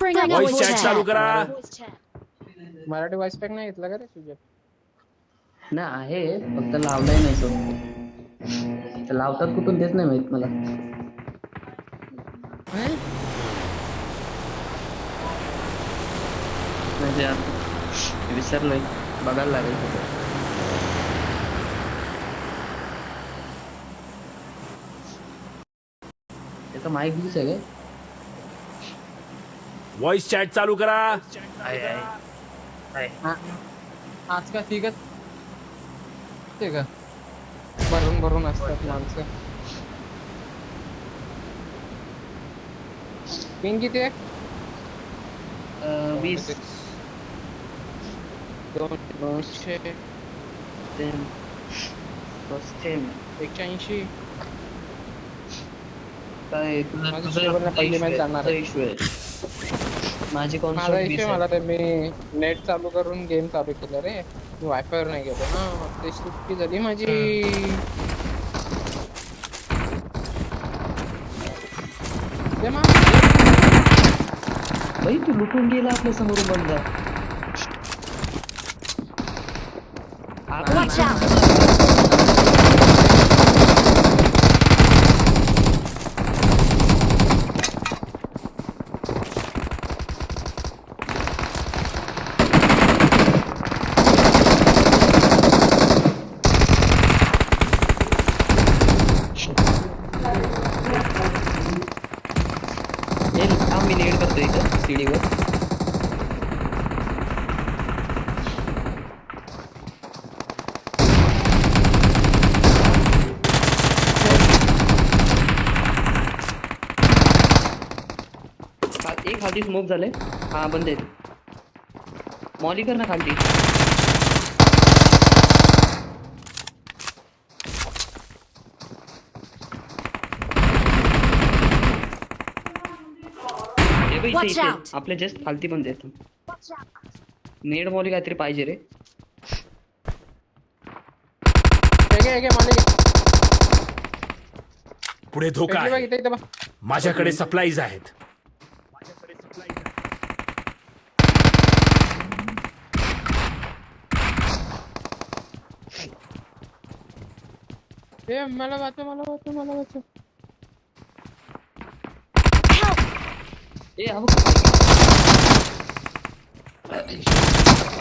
Bring up voice voice chat चालू chat. करा. Marathi voice pack नाही घेतला का रे तुझ्या? नाही आहे, फक्त लावलाय नाही तो. ते लावतात कुठून तेच नाही माहित मला. म्हणजे आता विसरलोय, बघायला लागेल कुठं. त्याचा माईक दिस आहे काय? वॉइस चॅट चालू करा. आहे. आज का ठीक आहे ते का भरून भरून असतात माणसं. पिन किती आहे? 20 200 180. काय माझं server पहिली match जाणार आहे. इश्यू आहे. माझी माझा कॉन्सोल इशू मला ते मी नेट चालू करून गेम चालू केलं रे. मी वायफाय वर नाही गेलो ना, ते सुट्टी झाली माझी. ते मग भाई तू लुटून गेला आपल्या समोरून बंदा. Watch out. मी नीड करतो इथं सीडीवर. एक खालती स्मोक झाले. हा बंद आहेत. मॉली कर ना खालती. Watch out. आपल्या जस्ट खालती बंद आहेत. नेड मॉली काहीतरी पाहिजे रे. पुढे धोका आहे. इथे बघ. माझ्याकडे सप्लाईज आहेत. मला वाचव.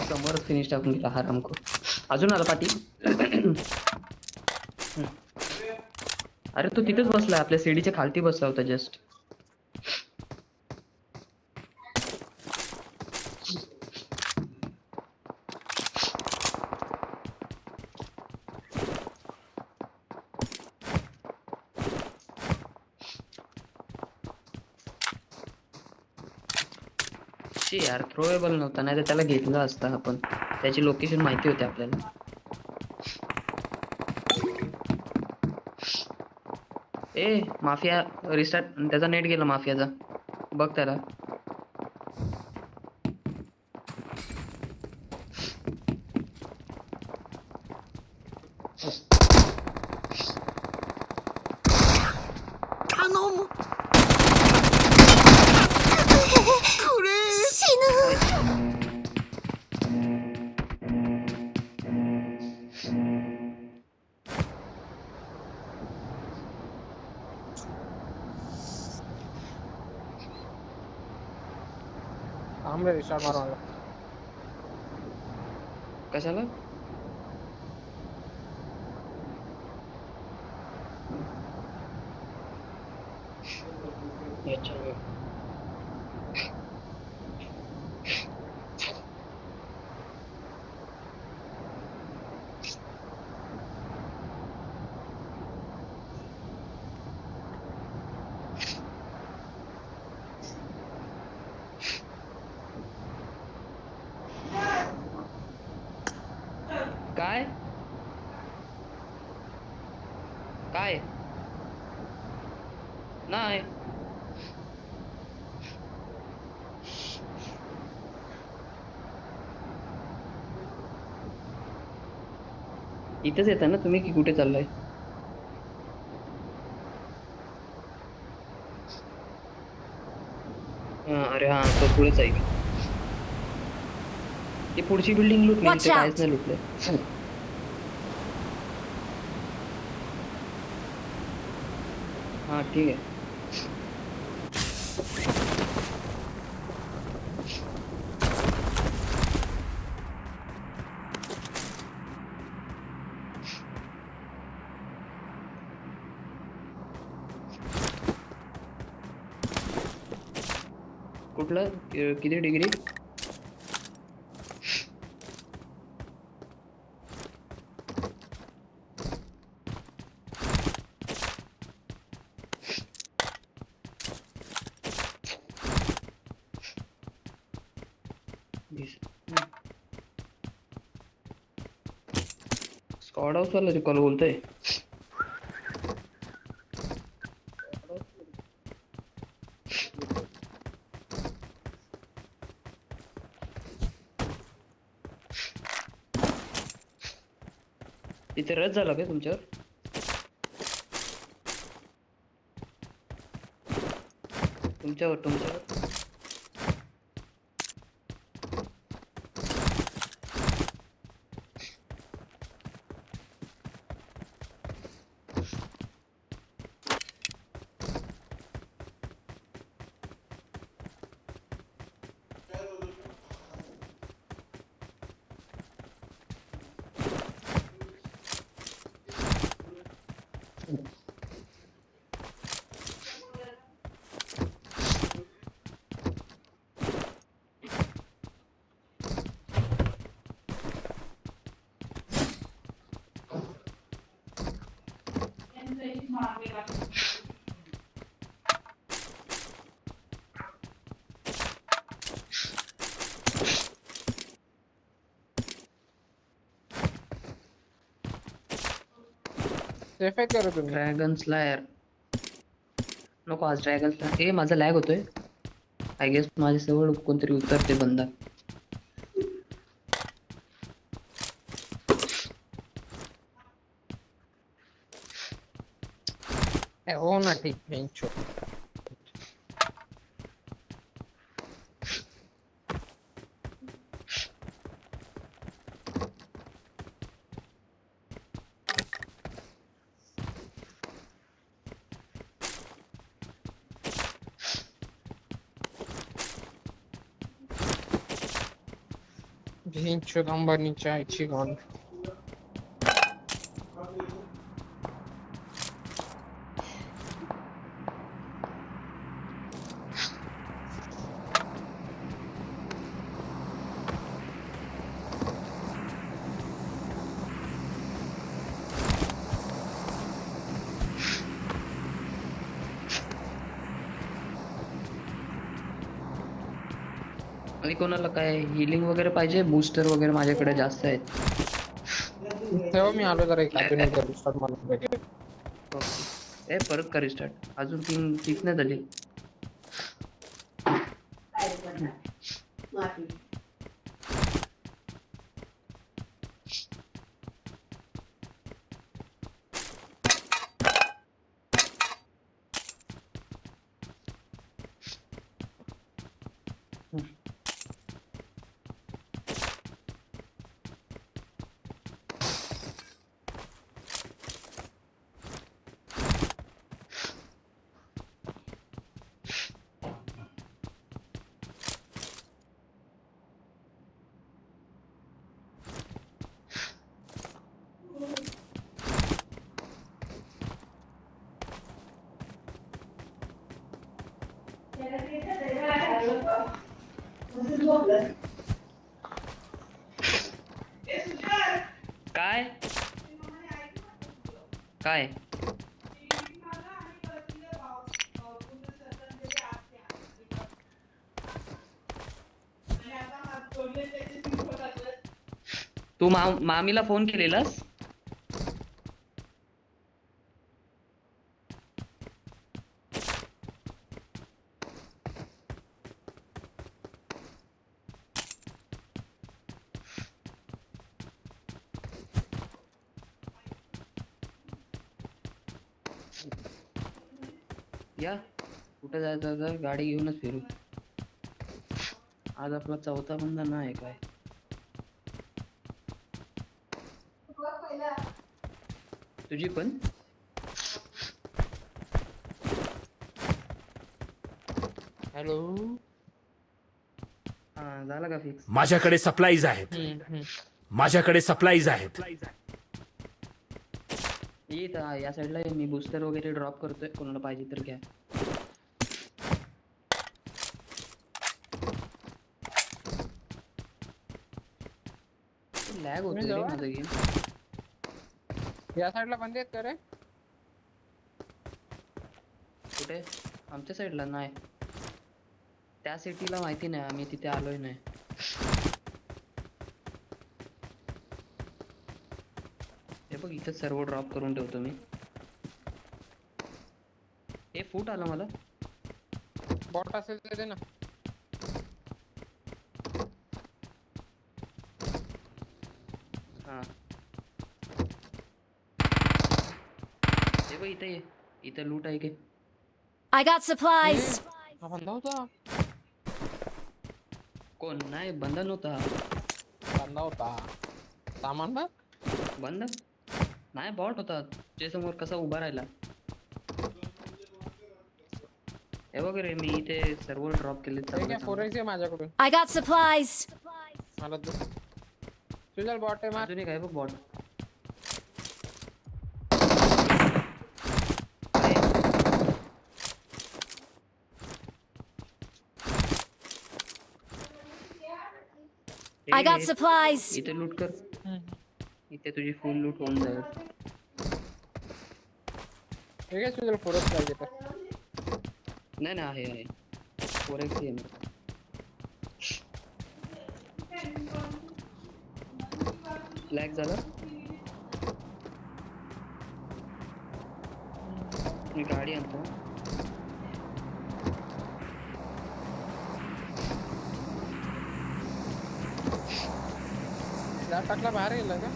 समोरच फिनिश टाकून गेला हा रामको. अजून आला पाठी. अरे तो तिथेच बसलाय, आपल्या सीडीच्या खालती बसला होता जस्ट. यार थ्रोएबल नव्हता, नाही तर त्याला घेतलं असतं आपण. त्याची लोकेशन माहिती होती आपल्याला. Mafia restart. त्याचा नेट गेला माफियाचा. बघ त्याला. रिस्टार्ट मारून कशाला? काय काय नाही. इथंच येता ना तुम्ही की कुठे चाललाय? अरे हा तो पुढेच आहे. ती पुढची बिल्डिंग लुटली, Watch तिथे काहीच out. नाही लुटलं. हा ठीक आहे. कुठलं किती डिग्री? स्क्वॉड हाऊस वाला कॉल बोलतोय. इथे रस झाला का तुमच्यावर? तुमच्यावर सेफ आहे करू तुम्ही. ड्रॅगन स्लायर नको. आज ड्रॅगन स्लायर माझा लॅग होतोय. आय गेस माझ्या जवळ कोणतरी उतरते बंदा. हो ना ठीक बेंचो. बेंचो अंबानीच्या आईची गॉन. आणि कोणाला काय हिलिंग वगैरे पाहिजे? बूस्टर वगैरे माझ्याकडे जास्त आहेत. तेव्हा मी आलो जरा एक अजून एकदा रिस्टार्ट मला भेटेल. परत का रिस्टार्ट? अजून तीच नाही झाली. काय काय तू मामीला फोन केलेलास? या कुठे जायचं? गाडी घेऊनच फिरू. आज आपला चौथा बंदा नाही काय. तुझी पण हॅलो. हा झाला का फिक्स? माझ्याकडे सप्लाईज आहेत. माझ्याकडे सप्लाईज आहेत. येत या साईडला ये. मी बूस्टर वगैरे ड्रॉप करतोय, कोणाला पाहिजे तर घ्या. लॅग होतोय रे जवळ? माझा गेम. या साईडला बंदी आहेत का रे? कुठे? आमच्या साईडला नाही. त्या सिटीला माहिती नाही, आम्ही तिथे आलोय नाही. हे बघ इथं सर्व ड्रॉप करून ठेवतो मी. हे फूट आला मला. बॉट असेल तर दे ना. हा हे बघ इथे ये. इथं लूट आहे की. I got supplies. हा बंदा होता. कोण? नाही बंद नव्हता. बंदा होता. सामान बघ. बंद नाही, बॉट होता. तुझ्या समोर कसा उभा राहिला. हे बघ रे, मी इथे सर्व ड्रॉप केले. ठीक आहे, 4x आहे माझ्याकडून. I got supplies. मला दे. तुझ्या बॉट आहे मार. अजून एक आहे बघ बॉट. I got supplies. इथे लूट कर. इथे तुझी फुल लूट होऊन जाईल. ठीक आहे, तुझ्या 4x पाहिजे तर. नाही नाही, आहे 4x आहे. लॅग झाला. मी गाडी आणतो. टाकला बाहेर गेला का?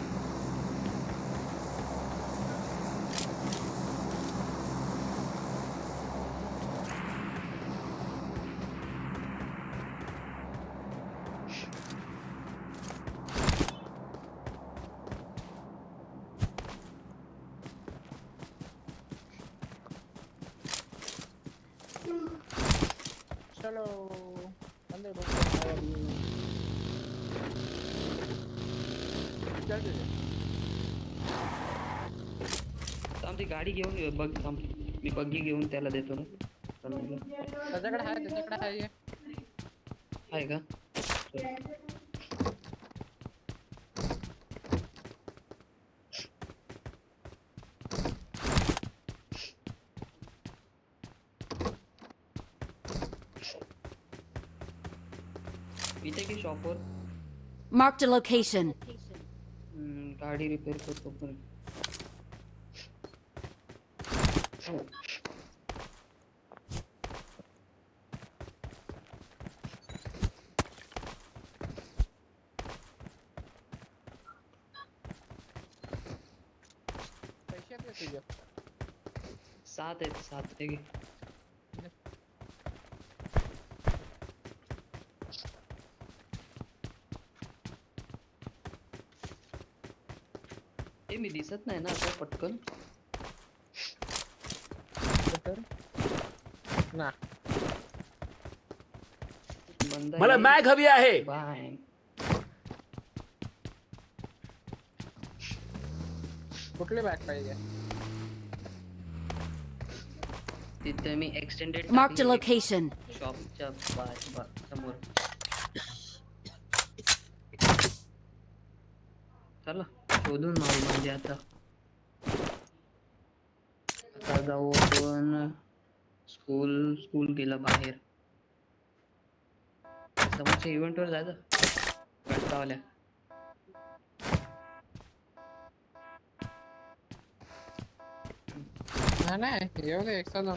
चलो अंदर थांब, ती गाडी घेऊन ये. बघ थांब, मी बग्गी घेऊन त्याला देतो ना. त्याच्याकडे आहे. आहे का? इथे की शॉपवर. Marked a location. गाडी रिपेअर करतो पण. पैसे आहेत तुझे? 7 आहेत. 7 आहे की. हे मी दिसत नाही ना आता पटकन. ना बंद मला आहे. मॅग हवी आहे. बाय. कुठली बॅग पाहिजे? तिथे मी एक्सटेंडेड Marked a location. शॉपच्या समोर. चला शोधून मारू म्हणजे आता जाऊ आपण. स्कूल गेला बाहेर. समोरच्या इव्हेंट वर जायचं. गटकावाल्या. नाही येऊ दे, एकसा जाऊ.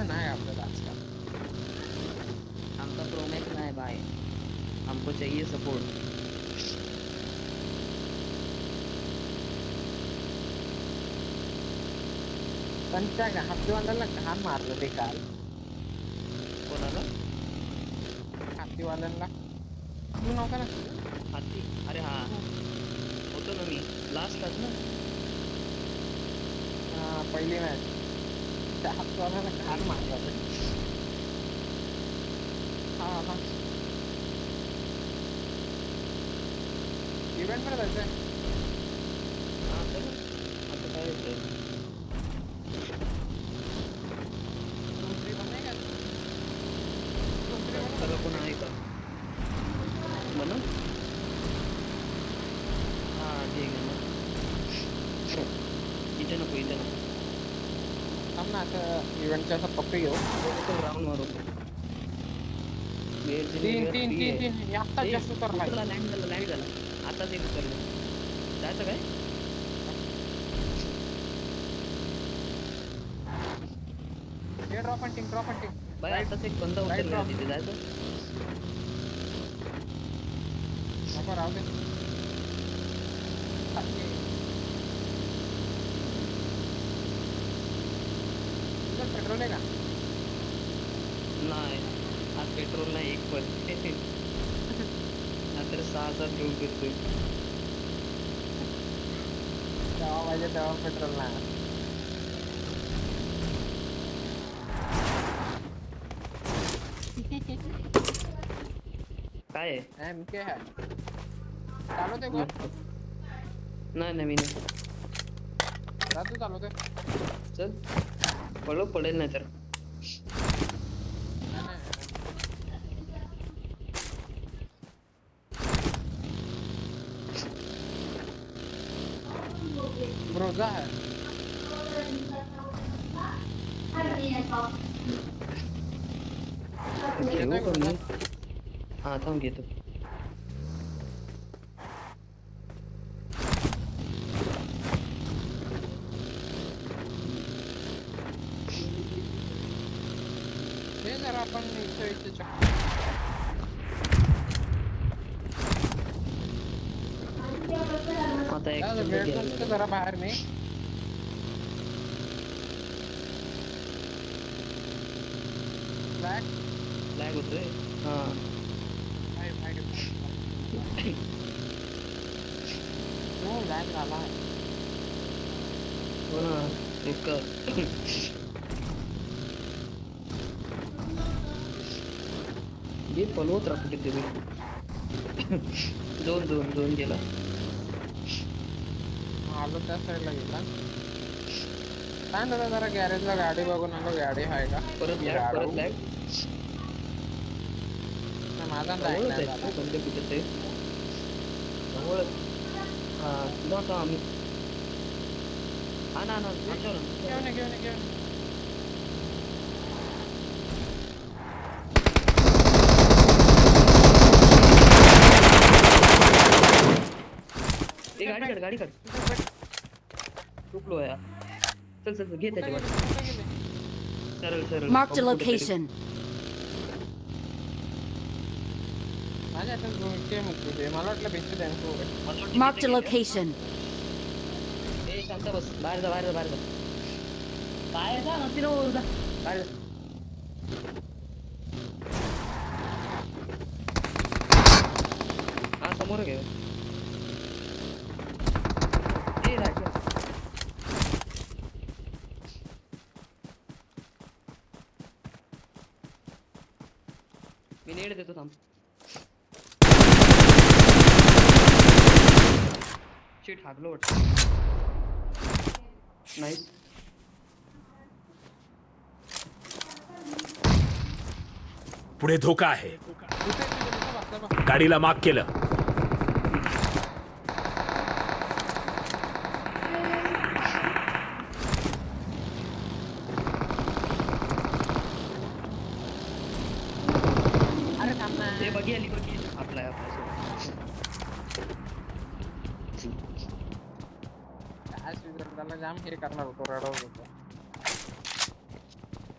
नाही आपल्याला आजकाल. हमका प्रोमैक्स ना है भाई, हमको चाहिए सपोर्ट. पण त्या हत्तीवाल्याला घाण मारलं ते काल. कोणाला? हत्तीवाल्यांना तू नव्हता ना? हाती? अरे हा होतो ना मी लास्टलाच ना. हा, पहिली मॅच त्या हत्तीवाल्याला घाण मारलं ते. हा हा इव्हेंट मध्ये जायचंय. हा चल आता काय होतंय. दुसरी पण नाही का? दुसरी पण सगळं कोण आहे का म्हणून? हा ठीक आहे ना. इथे नको इथे नको. थांब ना, असं इव्हेंटच्या असं पप्पी घेऊ. राऊंड मारू. तीन तीन तीन तीन आत्ताच जास्त उतरलाय. लँड झाला आताच एक उतरलं. जायचं काय? हे ड्रॉप आणि टिंग बाय राईट आताच एक बंदा राईट उतरला ड्रॉप तिथे जायचं. नको राहू दे. तुझं पेट्रोल आहे का? नाही आज पेट्रोल नाही एक पण. नंतर 6,000 घेऊन फिरतोय. तेव्हा पाहिजे तेव्हा पेट्रोल नाही. काय आहे? MK है चालवते कोण? नाही नाही मी नाही. राजू चालवते. चल पळो पडेल नाही तर. ब्रोजा है. घेऊ का मी? हा थांब घेतो. हे जरा आपण इथे आता एक वेळ जरा बाहेर नाही. लॅग होतोय. हा लॅग झाला आहे. हो ना एक ये पलवत राखू किती दोन दोन दोन गेला. आलो त्या साईडला गेला. काय दादा जरा गॅरेजला गाडी बघून आलो. गाडी आहे का? परत लॅग परत लॅग. माझा जवळच आहे बंदे कुठे ते जवळच. हा तुला का आम्ही हा ना ना घेऊन गाडी काढ चुकलो यार. चल चल घे त्याच्यावर. सरळ सरळ Marked a location. माझ्या मला वाटलं भेटते त्यांचं. Marked a location. ए शांत बस. बाहेर जा बाहेर जा बाहेर जा बाहेर जा नसती ना वर जा बाहेर जा. हा समोर घे. ए राजा मी नेड देतो थांब. शिट हागलो वाटतं. नाईस. पुढे धोका आहे. गाडीला मार्क केलं. अरे थांब ना. ते बघी आली आपला त्याला जाम हे करणार होतो. रडवत होतो.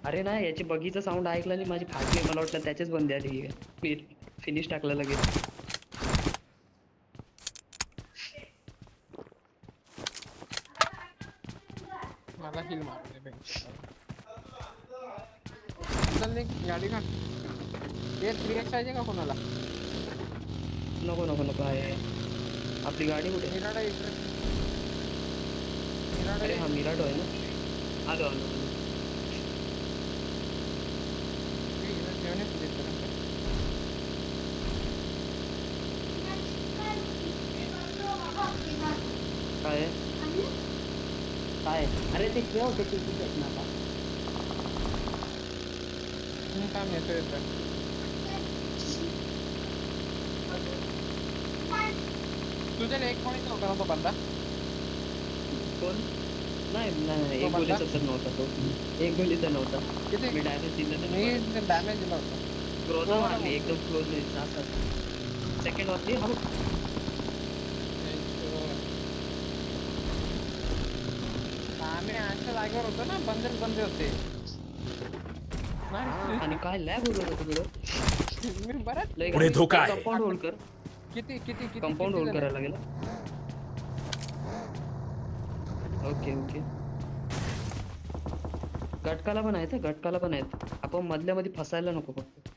अरे ना याची बगीचा साऊंड ऐकला आणि माझी फाटली. मला वाटलं त्याचेच बंदी आली. फिनिश टाकलं लगेच. मला हिल मारते बे. चल निघ, गाडी काढ. ये 3x पाहिजे का कोणाला? नको नको नको आहे. आपली गाडी कुठे आहे? मिराडा इकडे. अरे हा मिराडो आहे ना. आलो आलो आलो. जेवण येते तिथपर्यंत. काय आहे? काय आहे? अरे ते ठेव ते तिकीट आहेत ना आता. काम येतोय तर. तुझ्या एक पॉईंट नव्हता ना तो बंदा? कोण? नाही नाही नाही, तो एक बंदा? गोलीचा तर नव्हता तो. एक गोलीचा नव्हता. किती? मी डॅमेज दिलं मी डॅमेज दिला होता. क्रोधा मारली एकदम क्लोज असं. सेकंड वाजली हा बघ. आम्ही अशा जागेवर होतो ना, बंदर बंद होते. हा, आणि काय लॅग होत होतं तिकडं. मी बरंच लय पुढे धोका आहे. कंपाऊंड होल्ड कर. किती किती किती कंपाऊंड किती होल्ड जण करायला लागेल. Okay okay. गटकाला पण आहेत, गटकाला पण आहेत. आपण मधल्या मध्ये फसायला नको फक्त.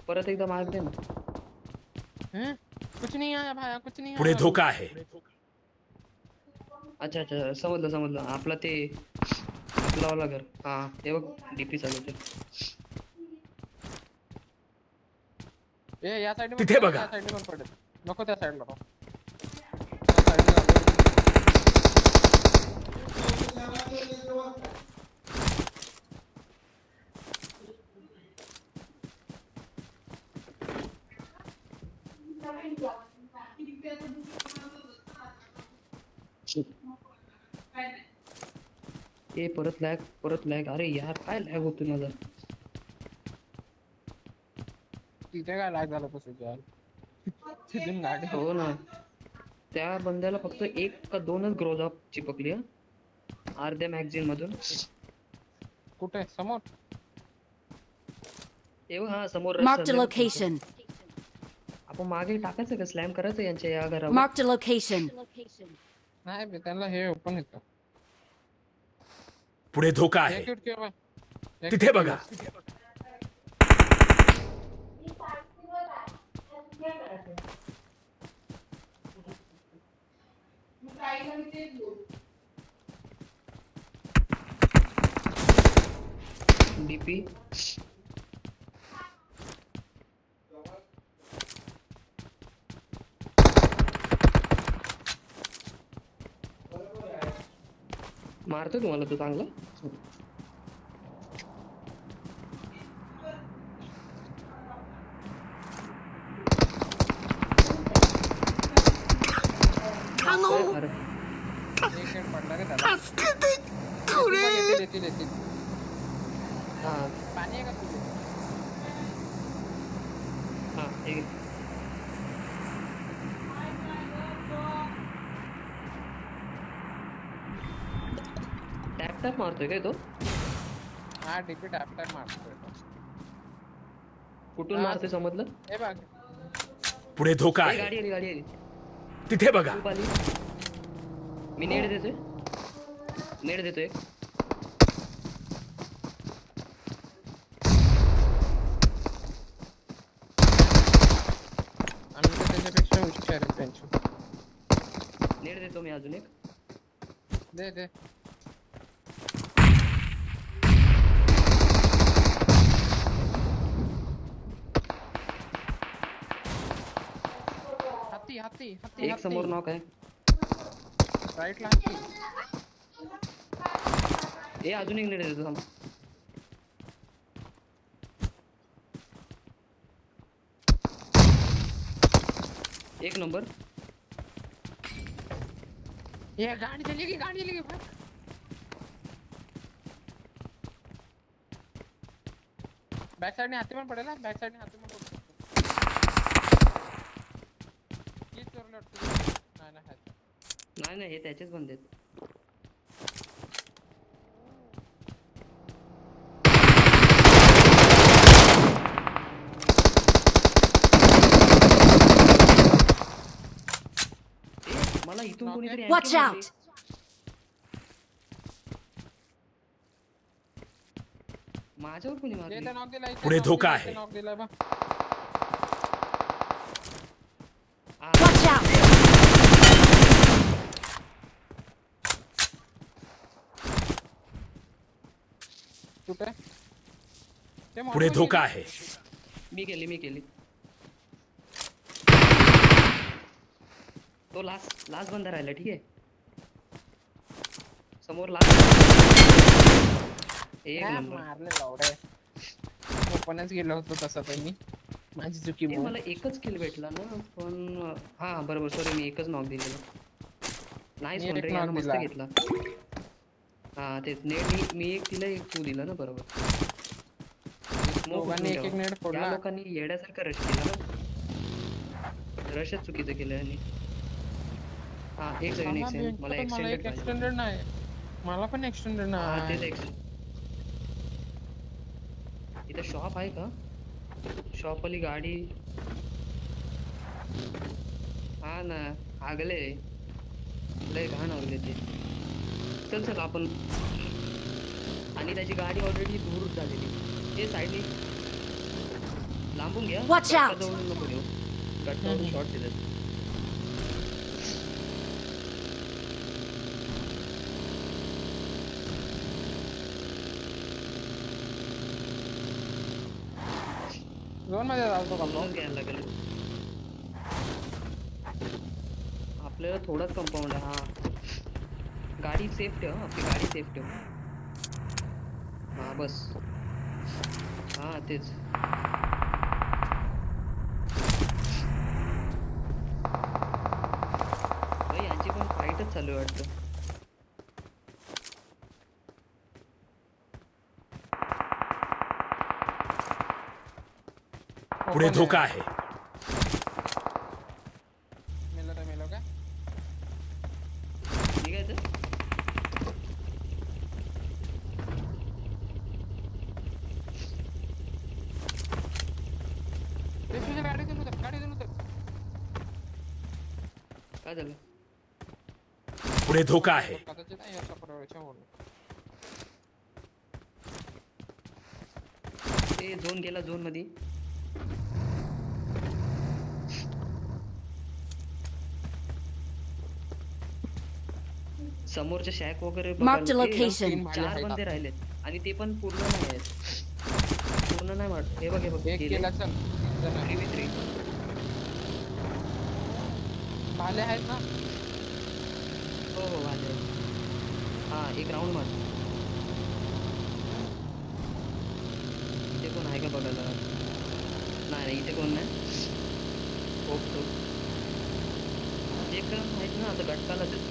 परत एकदा मार्क दे ना. हैं? कुछ नहीं आया भाया, कुछ नहीं पुढे आया. धोका आहे. अच्छा अच्छा समजलं समजलं. आपला ते आपला वाला घर. हा हे बघ डीपी चालवते. ए या साइड तिथे बघा. त्या साइड पण पडेल. नको त्या साइडला राहू. त्या साइडला जातो. ए परत लॅग. अरे यार काय लॅग होतो माझा. तिथे काय लाग झालं तुझ्या तिथून गाडी हो ना. त्या बंद्याला फक्त एक का दोनच ग्रोजा चिपकली हा. अर्ध्या मॅगझिन मधून. कुठे समोर? ए बघ, हा समोर Marked a रस्ता. location. आपण मागे टाकायचं का स्लॅम करायचं यांच्या या घरावर. Marked a location. नाही बे, त्यांना हे ओपन येतं. पुढे धोका आहे. एक खिडकी बघ. एक तिथे खिडकी बघा. बघ. डीपी मारतो तुम्हाला तो चांगला. अरे एक हेड पडला रे त्याला. येतील. हा पाणी आहे का तुझे? हा एक टॅप मारतोय काय तो. हा डीपी टॅप मारतोय. कुठून हा. मारतोय समजलं. हे बघ. पुढे धोका ए, आहे. गाडी आली. तिथे बघा. खूप आली. मी नेड देतोय. आम्ही तर त्याच्यापेक्षा हुशार आहे त्यांची. नेड देतो मी अजून एक. दे. हत्ती एक समोर नॉक आहे. राईटला हत्ती. ए अजून एक नेड देतो थांब. एक नंबर. ये गाडी चली गई भाई. बॅक साइडने हाती पण पडेल. बॅक साइडने हाती पण पडू शकतो. कीच चोरले वाटतं. नाही हे त्याचेच बंद आहेत. मला इथून कोणीतरी Watch out! माझ्यावर कोणी मारली? इथे knock दिला, इथे पुढे knock धोका दिला, आहे. इथे knock दिला बा. Watch out! कुठे? ते पुढे मॉडमध्ये धोका गेली. आहे. मी केली. तो लास्ट बंदा राहिला, ठीक आहे. समोर लास्ट एक हा, नंबर. मारले लावडे. ओपनच गेलो होतो तसं तर मी. माझी चुकी मला म्हणून. एकच किल भेटला ना, पण हा बरोबर, सॉरी, मी एकच नॉक दिलेलं. नाही मी सोन एक रे, knock यानं मस्त दिला. घेतला. हा तेच नेट मी एक दिला, एक तू दिला ना, बरोबर. Smoke दोघांनी उचलून एक ठेवा. नेट फोडला. या लोकांनी येड्यासारखं रश केला ना. रशच चुकीचं केलं यांनी. हा एक सेकंड मला मला एक एक्सटेंडेड पाहिजे. एक्सटेंडेड नाही. मला पण एक्सटेंडेड हा नाही. तेच इथं शॉप आहे का? शॉप वाली गाडी. हा ना, आगले लय घाण आगले ते. चल आपण. आणि त्याची गाडी ऑलरेडी दूर झालेली. ते साईडने लांबून घ्या. Watch out! गट्टाजवळून नको देऊ. गट्टावरून शॉट दिले. झोन मध्ये जातो का समजून घ्यायला लागेल. आपल्याला थोडाच कंपाऊंड आहे. हा गाडी सेफ ठेव, आपली गाडी सेफ ठेव. हा बस. हा तेच. भाई यांची पण फाईटच चालू आहे वाटतं. पुढे धोका आहे. मेलो का? निघायचं. ते तुझ्या गाडीतून उतर. काय झालं? पुढे धोका आहे. कदाचित नाही याचा प्रवेश होईल. ते झोन गेला, झोन मध्ये. समोरच्या शॅक वगैरे Marked a बघायला- ते location. तीन भाले 4 आहेत बंदे राहिलेत आणि ते पण पूर्ण नाही आहेत. पूर्ण नाही वाटत. हे बघ एक गेले. केला चल. 3v3. भाले आहेत ना? हो भाले. हा एक राऊंड मार. इथे कोण आहे का बघायला? नाही इथे कोण नाही. होप तो एक माहित ना, आता गटकालाच आहे.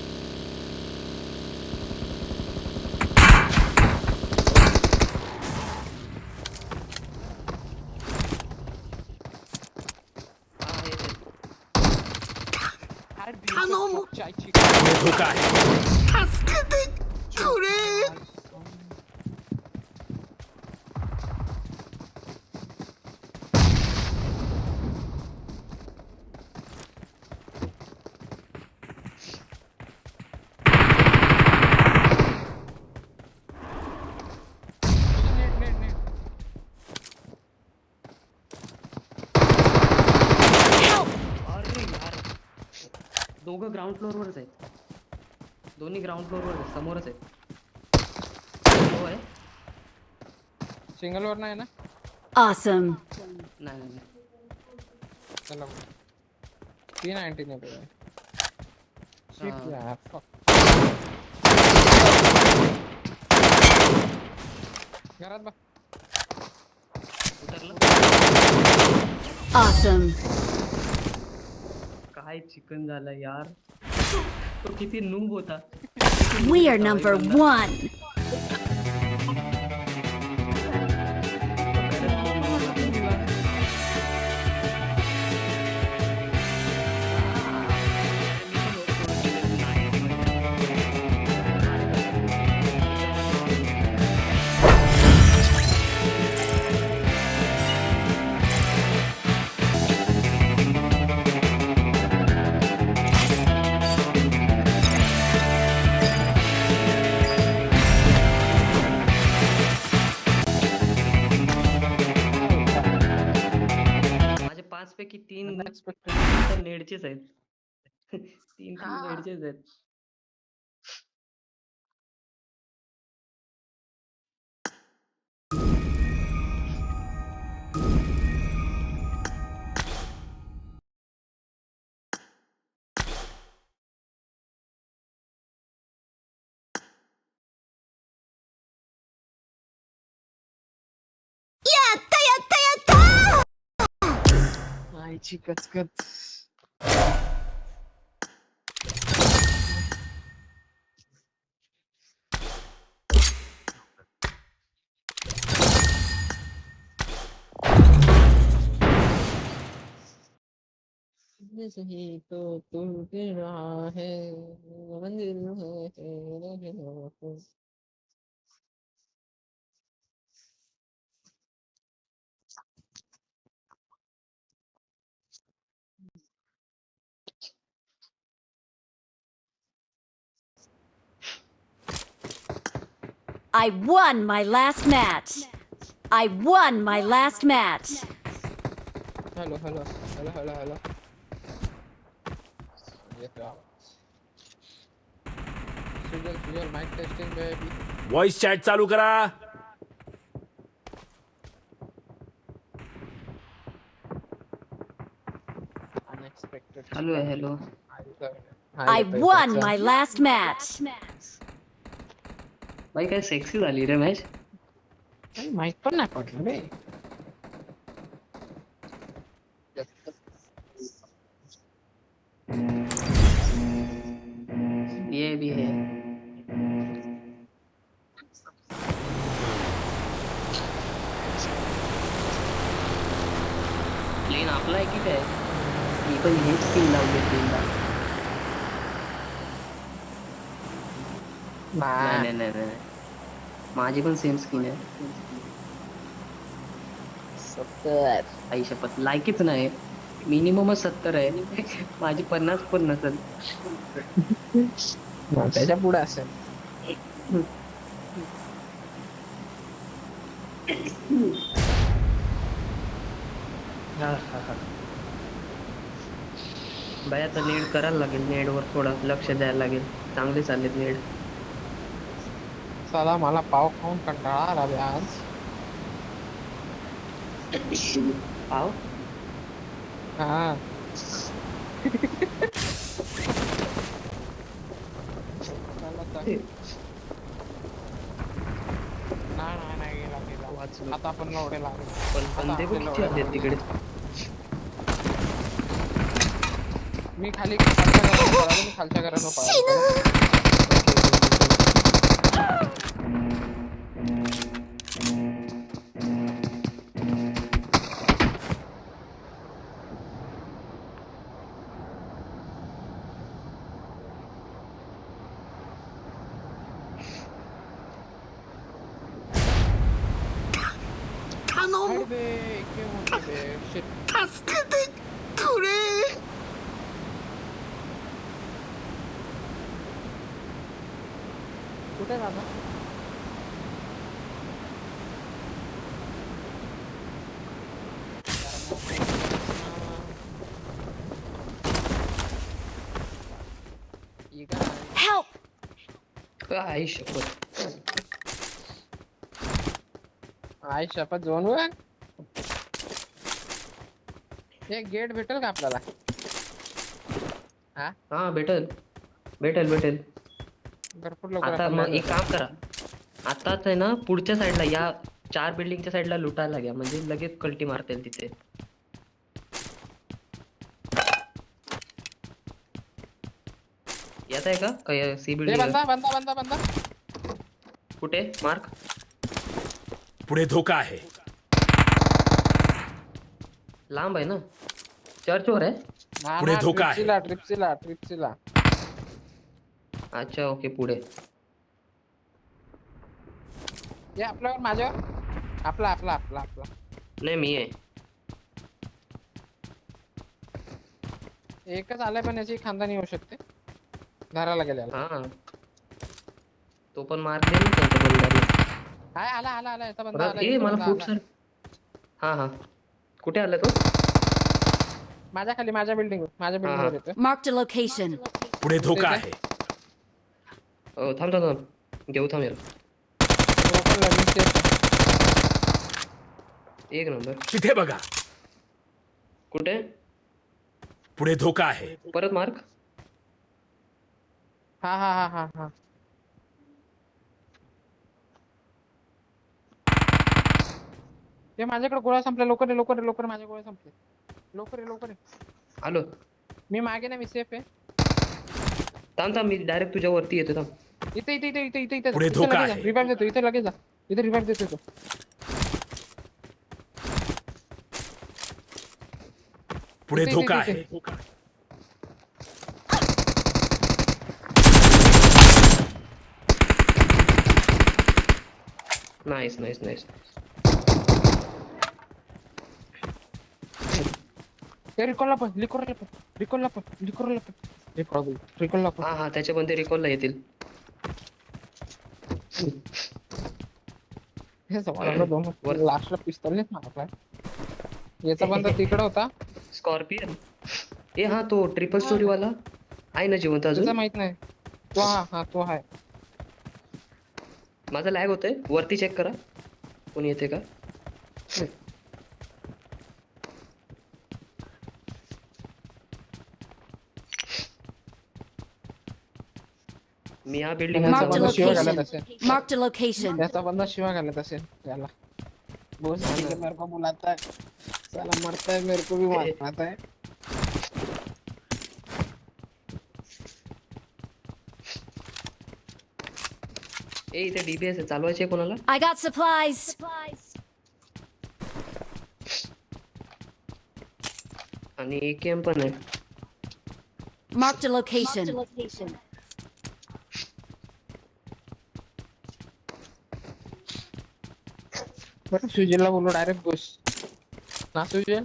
पुढे धोका आहे. अरे यार, दोघं ग्राउंड फ्लोअरवरच आहेत. दोन्ही ग्राउंड फ्लोअरवर आहेत, समोरच आहेत. हो आहे. सिंगल वर नाही ना? Awesome. नाही. चला. 390 ने पे. शिट हाँ. यार. Fuck. घरात बघ. उतरलं. Awesome. काय चिकन झालं यार. तो किती नूब होता. We are number one. Unexpected. तर नेडचेच आहेत. तीन हा. नेडचेच आहेत. आईची कचकच. नहीं तो तू तेरा है मंजिल है तेरा है. I won my last match. I won my last match. Hello hello hello hello hello. Sujal mic testing baby. Voice chat चालू करा. अनएक्सपेक्टेड. चालू आहे. Hello. I won my last match. बाई काय सेक्सी झाली रे मॅच. माइक पण नाही पडलं रे. ये भी है. प्लेन आपला आहे की काय. मी पण हेच स्किन लावले प्लेनला. नाही नाही नाही नाही. माझी पण सेम स्किन आहे. 70. आई शपथ लायकीच नाही. मिनिममच 70 आहे. माझी 50 पण नसेल. त्याच्या पुढे असेल. बाई आता नेड करायला लागेल. नेडवर थोडं लक्ष द्यायला लागेल. चांगले चाललेत नेड. साला मला पाव खाऊन कंटाळा आला बे आज. पाव हा. नाही गेला. वाचलो. आता आपण लवडे लागेल. पण ते पण किती आहेत तिकडे. मी खालच्या घरानं पळालो. कुठे जाणार. Help! आई शपथ. आई शपथ जोनवर. एक गेट भेटेल का आपल्याला. हा भेटेल भेटेल. भरपूर लोक. आता मग एक काम करा. आताच आहे ना पुढच्या साईडला या 4 बिल्डिंगच्या साईडला लुटायला घ्या. म्हणजे लगेच कल्टी मारतील तिथे. येत आहे का काय सी बिल्डिंग. बंदा. कुठे मार्क. पुढे धोका आहे. लांब आहे ना. चर्चवर आहे. पुढे धोका आहे. ट्रिप्सीला. अच्छा ओके पुढे. ये आपल्यावर माझ्यावर. आपला. नाही मी आहे. एकच आलाय पण याची खानदानी होऊ शकते. घराला गेल्याला. हा तो पण मार्क दे ना त्यांच्या बंदाला. हाय आला याचा बंदा आला. मला फूट सर. हा कुठे आला तो. माझ्या खाली माझ्या बिल्डिंग वर येतोय. Marked a location. पुढे धोका आहे. थांब थांब थांब घेऊ थांब यार. लोकल लगेच येतो. एक नंबर. तिथे बघा. कुठे? पुढे धोका आहे. परत मार्क. हा. ते माझ्याकडे गोळ्या संपल्या. लवकर माझ्या गोळ्या संपल्या. लवकर ये. आलो. मी मागे ना, मी सेफ आहे. थांब थांब मी डायरेक्ट तुझ्या वरती येतो थांब. इथे पुढे धोका आहे. रिवाइव देतो. इथे लगेच जा. इथे रिवाइव देतो तो. पुढे इथे, धोका इथे, आहे. इथे. नाईस. ते रिकॉलला पण. हा त्याचे पण ते रिकॉलला येतील. लास्टला पिस्तॉल नाही मारला. याचा बंदा तिकडे होता. स्कॉर्पियन. ए हा तो ट्रिपल स्टोरी वाला आहे ना जिवंत तुझा अजून. माहित नाही. तो आहे. माझा लॅग होतोय. वरती चेक करा कोणी येते का. मी या बिल्डिंग याचा Marked a बंदा शिवाय घालत location. असेल. Marked a location. त्याचा बंदा शिवाय घालत असेल त्याला. बोस मेरे को बुलाता है. साला मरता है, मेरे को भी मारता है. ए इथे डीबीएस चालवायचे कोणाला. I got supplies. आणि एकेएम पण आहे. Marked a location. बरं सुजलला बोललो डायरेक्ट घुस ना. सुजल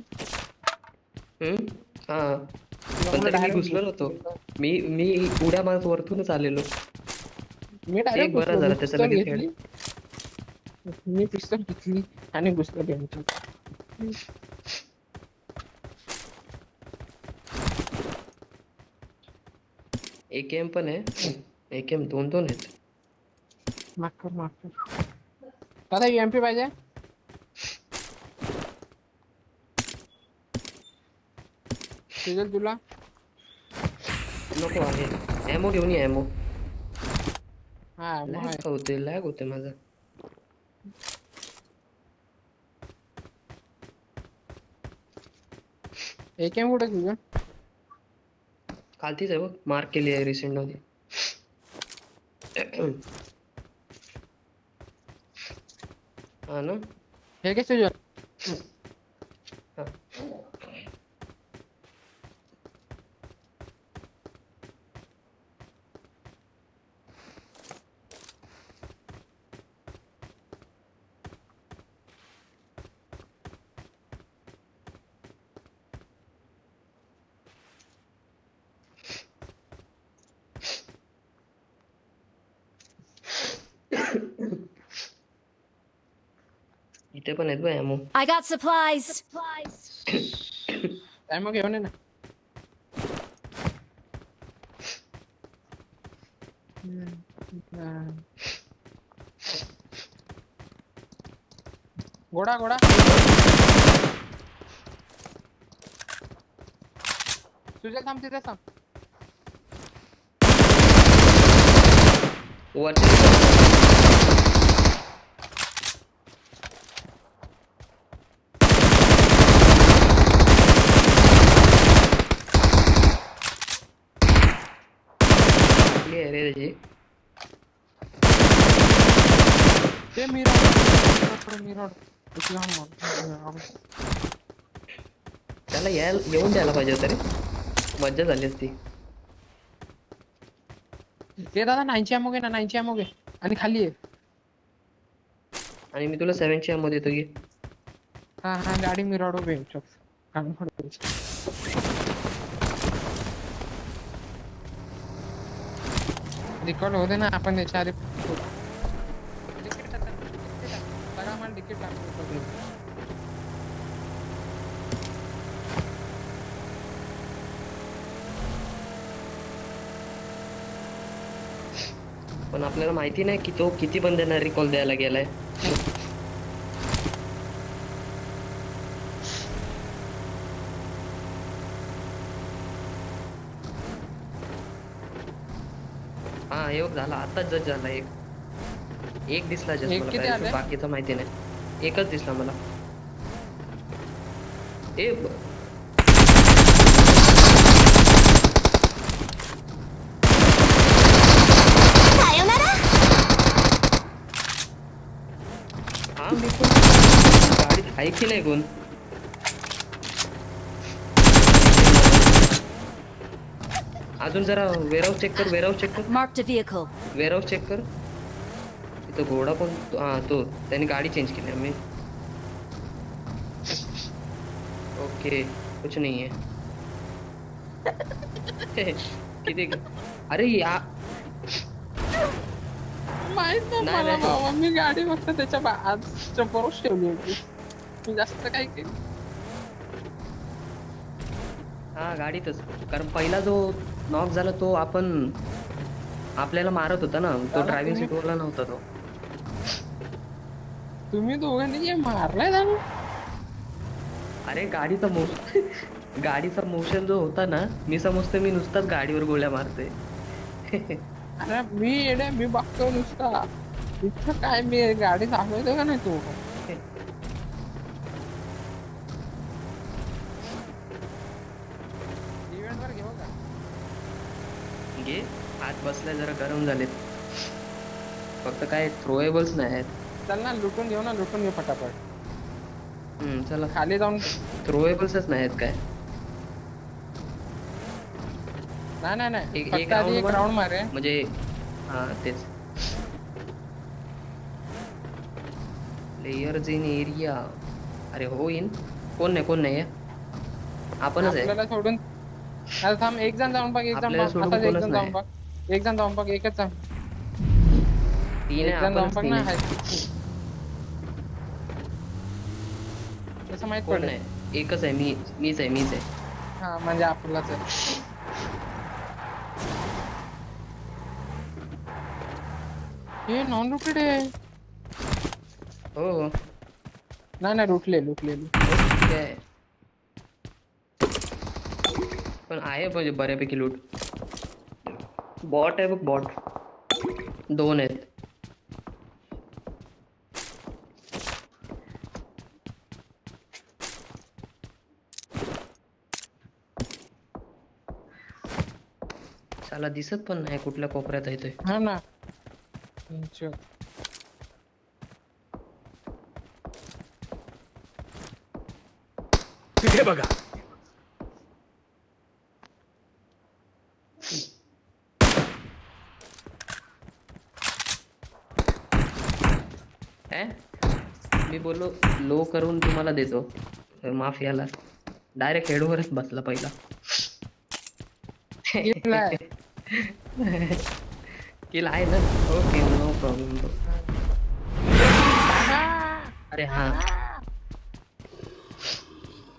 हा पण तरी मी घुसलो नव्हतो. मी उड्या मारत वरतूनच आलेलो. मी एक डायरेक्ट बरा झाला त्याचा लगेच हेड. मी पिस्तॉल घेतली आणि घुसलो गेमच्या. एकेएम पण आहे. एकेएम दोन आहेत. माफ कर. दादा एमपी पाहिजे. सुजल तुला नको आहे. एमओ घेऊन ये. एमओ. हा लॅग होते माझा. एकेम कुठे तुझं. खालतीच आहे बघ. मार्क केली आहे रिसेंट मध्ये. हा ना. हे काय सुजल. हा. इथे पण आहेत बघ ammo. I got supplies. Ammo घेऊन ये ना. घोडा सुजल थांब तिथे थांब. वरच्या रे त्याची. ते मिरॉड त्याला येऊन द्यायला पाहिजे होतं रे. मज्जा झाली असती. ते दादा 90 एमओ घे ना. 90 एमओ घे आणि खाली आहे. आणि मी तुला 7ची एमओ देतो की. हा गाडी मिरॉड उभे काढून रिकॉर्ड होते ना. आपण याच्या आधी तिकीट पण आपल्याला माहिती नाही की तो किती बंद्यांना रिकॉल द्यायला गेलाय. हा योग झाला आता जज झाला एक दिसला जस्ट एक मला किती parachute, आले? बाकीचं माहिती नाही. एकच दिसला मला. ए हा मी पण गाडीत आहे की नाही कोण. अजून जरा वेअरहाऊस चेक कर, वेअरहाऊस चेक कर, Marked a vehicle. Warehouse check कर. इथं घोडा पण हा तो त्याने गाडी चेंज केली आम्ही. ओके कुछ नहीं है. किती अरे या माहित नाही नाही, मला नाही. बाबा, मी गाडी फक्त त्याच्या आजच्या बरोबर ठेवली होती. मी जास्त काही केलं. हा गाडीतच. कारण पहिला जो नॉक झाला तो आपण आपल्याला मारत होता ना, तो दादा, ड्रायव्हिंग तुम्ही- सीटवरला नव्हता तो. तुम्ही दोघांनी जे मारलाय जाणू. अरे गाडीचा गाडीचा मोशन जो होता ना, मी समजतो मी नुसताच गाडीवर गोळ्या मारतोय. अरे मी बघतो नुसता. इथं काय मी गाडी थांबवतो का नाही तू? इव्हेंट वर घेऊ का? घे आत बसल्या जरा गरम झालेत. फक्त काय थ्रोएबल्स नाही आहेत. चल ना लुटून घेऊ ना, लुटून घेऊ फटाफट. चला खाली जाऊन थ्रोएबल्सच नाही आहेत काय. नाही एक फक्त आधी round एक मार. राऊंड मारे. म्हणजे हा तेच लेयर्स इन एरिया. अरे हो इन कोण नाही आहे. आपणच आहे. आपल्याला सोडून अरे थांब, एक जण जाऊन बघ, एक जण आपल्याला बघ, सोडून आता एक कोणच जण जाऊन बघ, एक जण जाऊन बघ, एकच जण. तीन एक आहे जण जाऊन आपणच बघ तीन ना. आहे. कसं माहित कोण पडेल? नाही एकच आहे मीच आहे. हा म्हणजे आपलाच आहे. हे नॉन लुटेड आहे. हो नाही लुटले. ठीक आहे. पण आहे म्हणजे बऱ्यापैकी लूट. बॉट आहे बघ बॉट. 2 आहेत. त्याला दिसत पण नाही कुठल्या कोपऱ्यात आहे ते. हा ना. अच्छा. तिथे बघा. मी बोललो लो करून तुम्हाला देतो. माफियाला डायरेक्ट हेडवरच बसला पहिला. केलाय. किल आहे ना. Okay no problem. अरे हा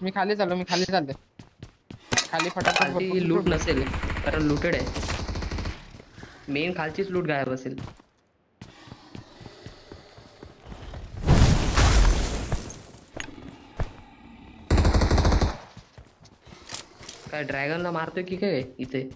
मी खाली चालले. खाली फटाफट खालची लूट नसेल कारण लुटेड आहे. मेन खालचीच लूट गायब असेल. काय ड्रॅगनला मारतोय की काय इथे.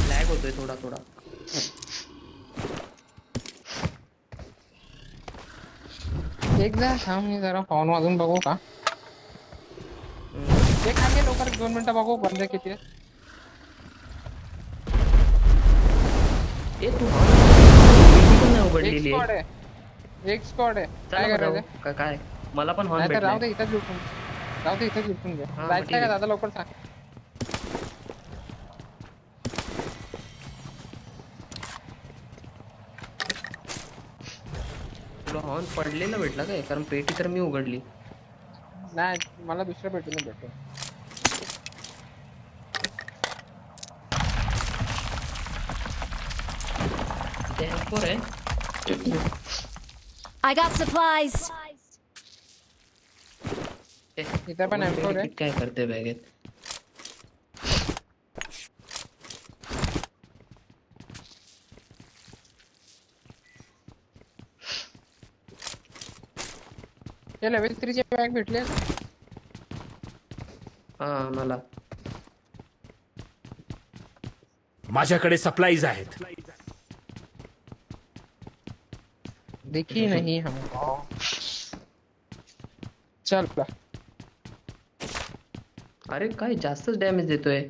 लॅग होतोय थोडा. एकदा थांब, मी जरा फोन वाजून बघू का. एक आहे लवकर 2 मिनिटं बघू बंद किती आहे. ए तू पण नाही एक उघडलेली स्क्वॉड आहे. आहे. एक स्क्वॉड आहे. काय चला करायचं? जाऊ. काय मला पण हॉर्न नाही तर राहू भेटलाय. दे, इथंच लुटून. राहू दे, इथंच लुटून घे. हा, जायचं ठीक आहे का आहे. दादा, लवकर सांग. तुला हॉर्न पडलेला भेटला काय कारण पेटी तर मी उघडली. नाही मला दुसरं भेटून भेटून. फोर आहे. I got supplies. इथं पण M4 आहे. काय करते बॅगेत? ते लेवल 3 चे बॅग भेटले. हा मला माझ्याकडे सप्लाईज आहेत. दिखी नहीं हमको. चल अरे काय जास्तच डॅमेज देतोय.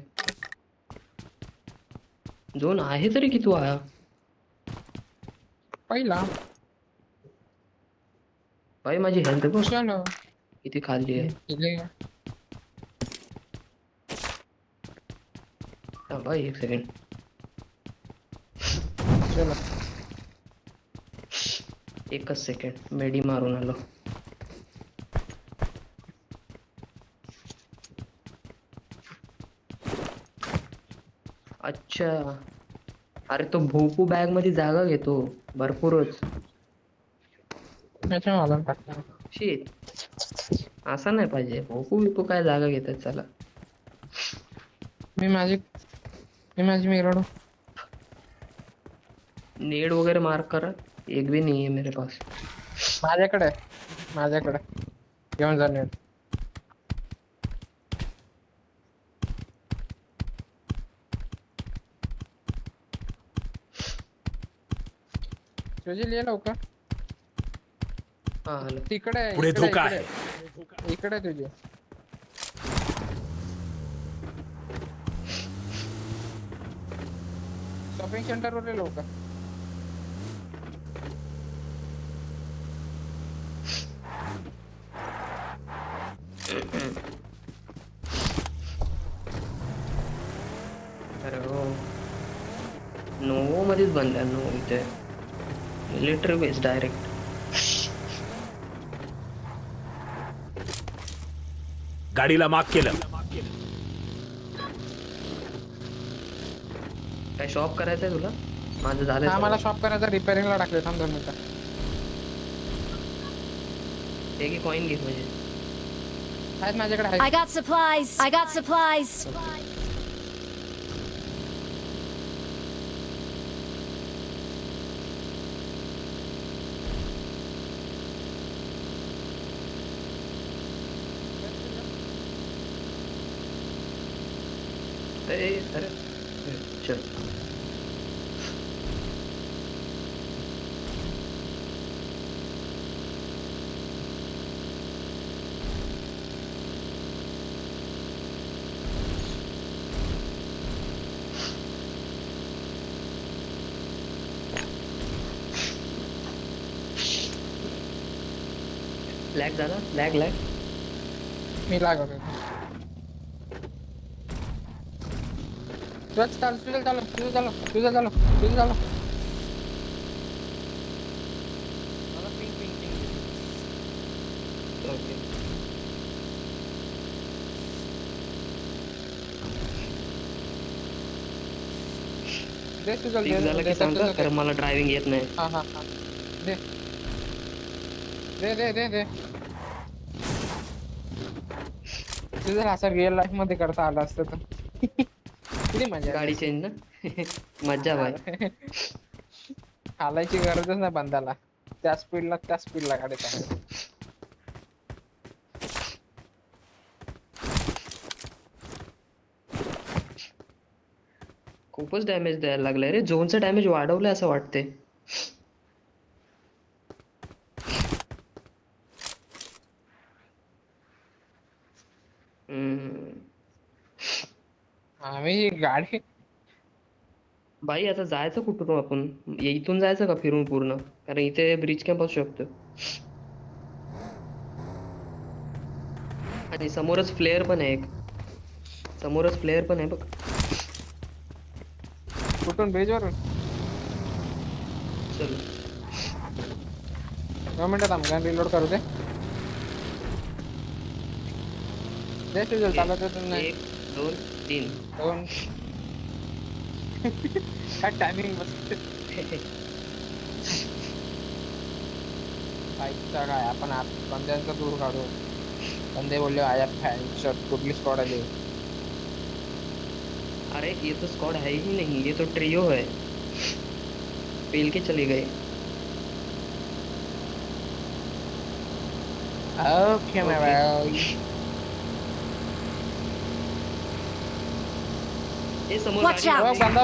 झोन आहे तरी किती हा? पहिला. भाई माझी हेल्थ बघ चलो किती खाल्ली आहे. चलेगा. हा भाई एक सेकंड. चलो एकच सेकंड मेडी मारून आलो. अच्छा अरे तो भोपू बॅग मध्ये जागा घेतो भरपूरच. त्याच्या मला टाकता. शीत असं नाही पाहिजे. भोपू बिपू काय जागा घेतात चला. मी माझी मिरडू. नेड वगैरे मार्क करा. एक भी नहीं है मेरे पास. माझ्याकडे घेऊन जा नेट. तुझी लिह लवकर. हा आलो. तिकडे पुढे धोका आहे. इकडे तुझी. शॉपिंग सेंटर वर लवकर. अरे हो नोवो मध्येच बनल्या नो इथे मिलिटरी बेस डायरेक्ट. गाडीला मार्क केलं. काय शॉप करायचंय तुला? माझं झालंय हा मला सगळं. शॉप करायचं रिपेअरिंगला टाकले. थांब 2 मिनिटं. हे की कॉइन घे म्हणजे. आहेत माझ्याकडे I आहेत. got supplies. I got supplies. अरे चल लॅग झाला. लॅग मी लागवतो. तुझं चालू. मला पिंग. ओके. दे तुझं ठीक झालं काय सांग का? कारण मला ड्रायव्हिंग येत नाही. हा दे तुझं असं रिअल लाईफ मध्ये करता आलं असतं तर किती मजा. गाडी चेंज ना मज्जा भाई. हालायची गरजच नाही बंदाला. त्या स्पीडला गाडी चालवायची. खूपच डॅमेज द्यायला लागलाय रे. झोनचं डॅमेज वाढवलंय असं वाटतंय. आम्ही गाडी बाई आता जायचं कुठून आपण? इथून जायचं का फिरून पूर्ण? कारण इथे ब्रिज कॅम्प असू शकतो. आणि समोरच फ्लेअर पण आहे एक. समोरच फ्लेअर पण आहे बघ. कुठून ब्रिज वरून. चल 2 मिनिटं थांब. गन रिलोड करू दे. जय सुजल चालत होतं नाही 1 2 3 दोन काय टायमिंग बसते बाईकचा काय आपण बंद्यांचा दूर काढू बंदे बोलले आया फॅन शर्ट कुठली स्क्वॉड आली अरे ये तो स्क्वाड है ही नहीं, ये तो ट्रियो है, पेल के चले गए। ओके माय बॉय ये समोर Watch गाडी out. बंदा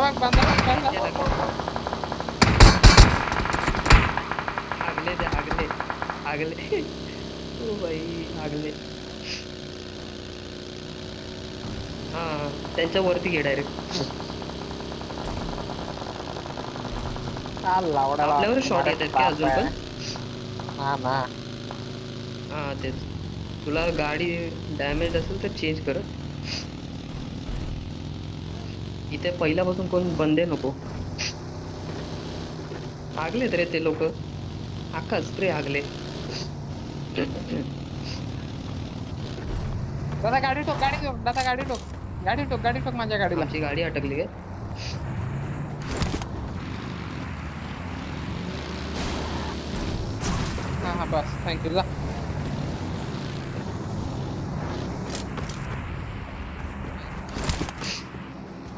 आगले दे आगले आगले ओ भाई आगले हा त्यांच्या वरती घे डायरेक्ट आपल्यावर शॉट येतात का अजून पण हा ना हा तेच तुला गाडी डॅमेज असेल तर चेंज कर इथे पहिल्यापासून कोण बंदे नको आगलेत रे ते लोक अख्खा स्प्रे आगले दादा गाडी ठोक माझ्या गाडीला आमची गाडी अटकली काय हा बस थँक्यू जा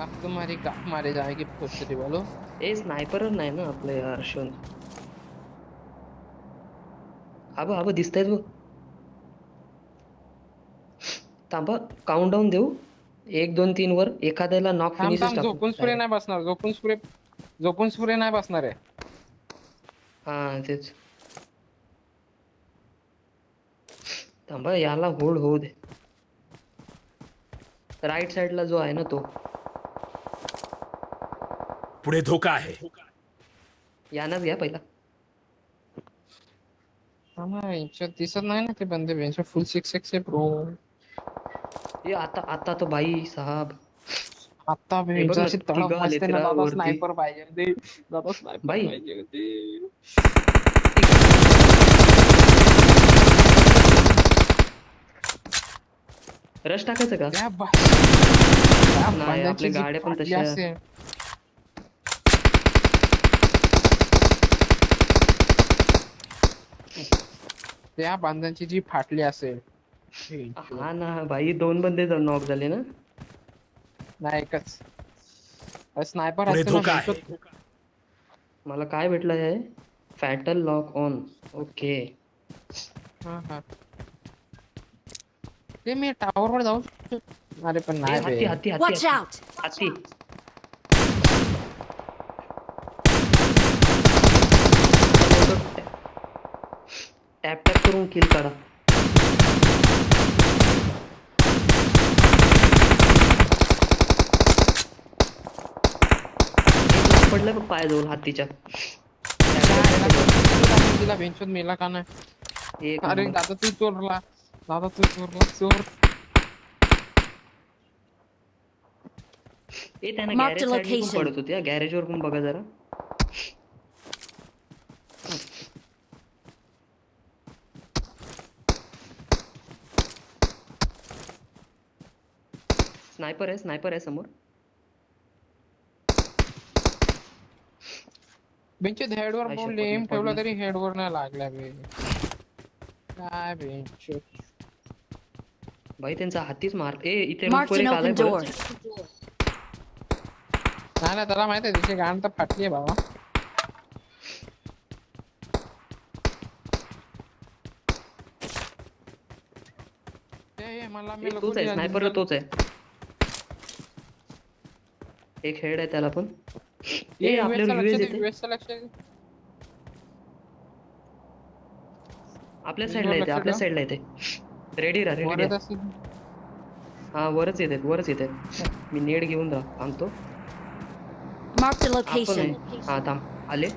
अब तुम्हारी गाफ मारे जाएगी फुसरी बोलो ए स्नायपर नाही ना आपलं यार शोन आबा दिसतायत बघ थांबा काउंट डाऊन देऊ 1 2 3 वर एखाद्याला नॉक फिनिशेस टाकू झोपून स्प्रे नाही बसणार झोपून स्प्रे नाही बसणार आहे हा तेच थांबा याला होल्ड होऊ दे राईट साइडला जो आहे ना तो पुढे धोका आहे. यानाच घ्या पहिला दिसत नाही ना ते बंदे बेंच फुल 6 आहे ब्रो ये आता तो भाई साहब आता हे बघ ना, बेंच तडक तिघं आले बसते ते ना दादा वरती. स्नायपर पाहिजे ते दादा स्नायपर बाई. पाहिजे ते रश टाकायचं का त्या नाही, आपल्या गाड्या पण तशा- त्या बांधांची जी फाटली असेल हा ना भाई 2 बंदे नॉक झाले ना नाही एकच स्नायपर पुढे असतो ना धोका आहे. बेंचवर. मला काय भेटलं आहे फॅटल लॉक ऑन ओके हा ते मी टावर वर जाऊ शकतो. अरे पण नाही हत्ती बे. हत्ती Watch हत्ती out! हत्ती टॅप टॅप करून किल काढा एक पडलं बघ पायाजवळ हत्तीच्या तिला बेंचवर मेला का नाही एक अरे नंबर. दादा तू चोर ए त्यांना Mark the गॅरेज साईड पण location. पडत होती गॅरेज वर पण बघा जरा स्नायपर आहे समोर बेंचवर हेडवर काय बोलले शपथ एम मी ठेवला पडलो. तरी हेडवर नाही लागला बे काय बेंच भाई त्यांचा हातीच मार ए इथे Marked रूफवर an एक आलाय open door. परत. नाही त्याला माहित आहे तिची गाण तर फाटली आहे बाबा मला ए, तोच आहे स्नायपर तोच आहे एक हेड आहे त्याला पण ए आपल्यावर यूएस येते आपल्या साईडला येते आपल्या साईडला येते रेडी राहा हा वरच येते मी नेट घेऊन थांबतो Marked a आपण location. आहे. हा थांब आले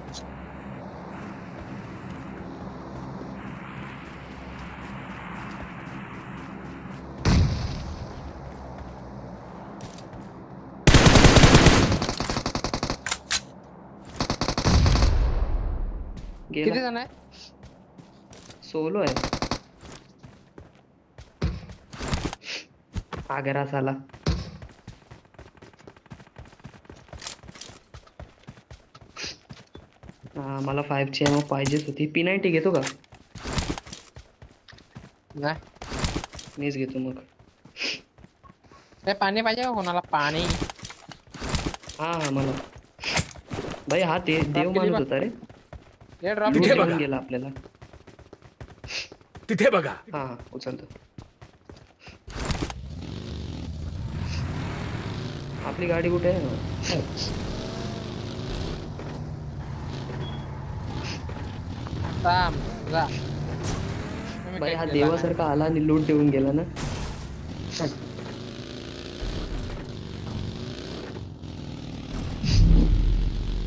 किती गेला जण आहे सोलो आहे आगरा साला. मला 5ची एमओ पाहिजेच होती. P90 घेतो का? नाही मीच घेतो मग. ते पाणी पाहिजे का कोणाला पाणी? हा मला. भाई हा ते देव केली माणूस बा. होता रे. हे ड्रॉप तिथे लूट बघा. घेऊन गेला आपल्याला. तिथे बघा. हा उचलतो. आपली गाडी कुठे आहे? थांब जा. भाई हा देवासारखा आला आणि लूट देऊन गेला ना.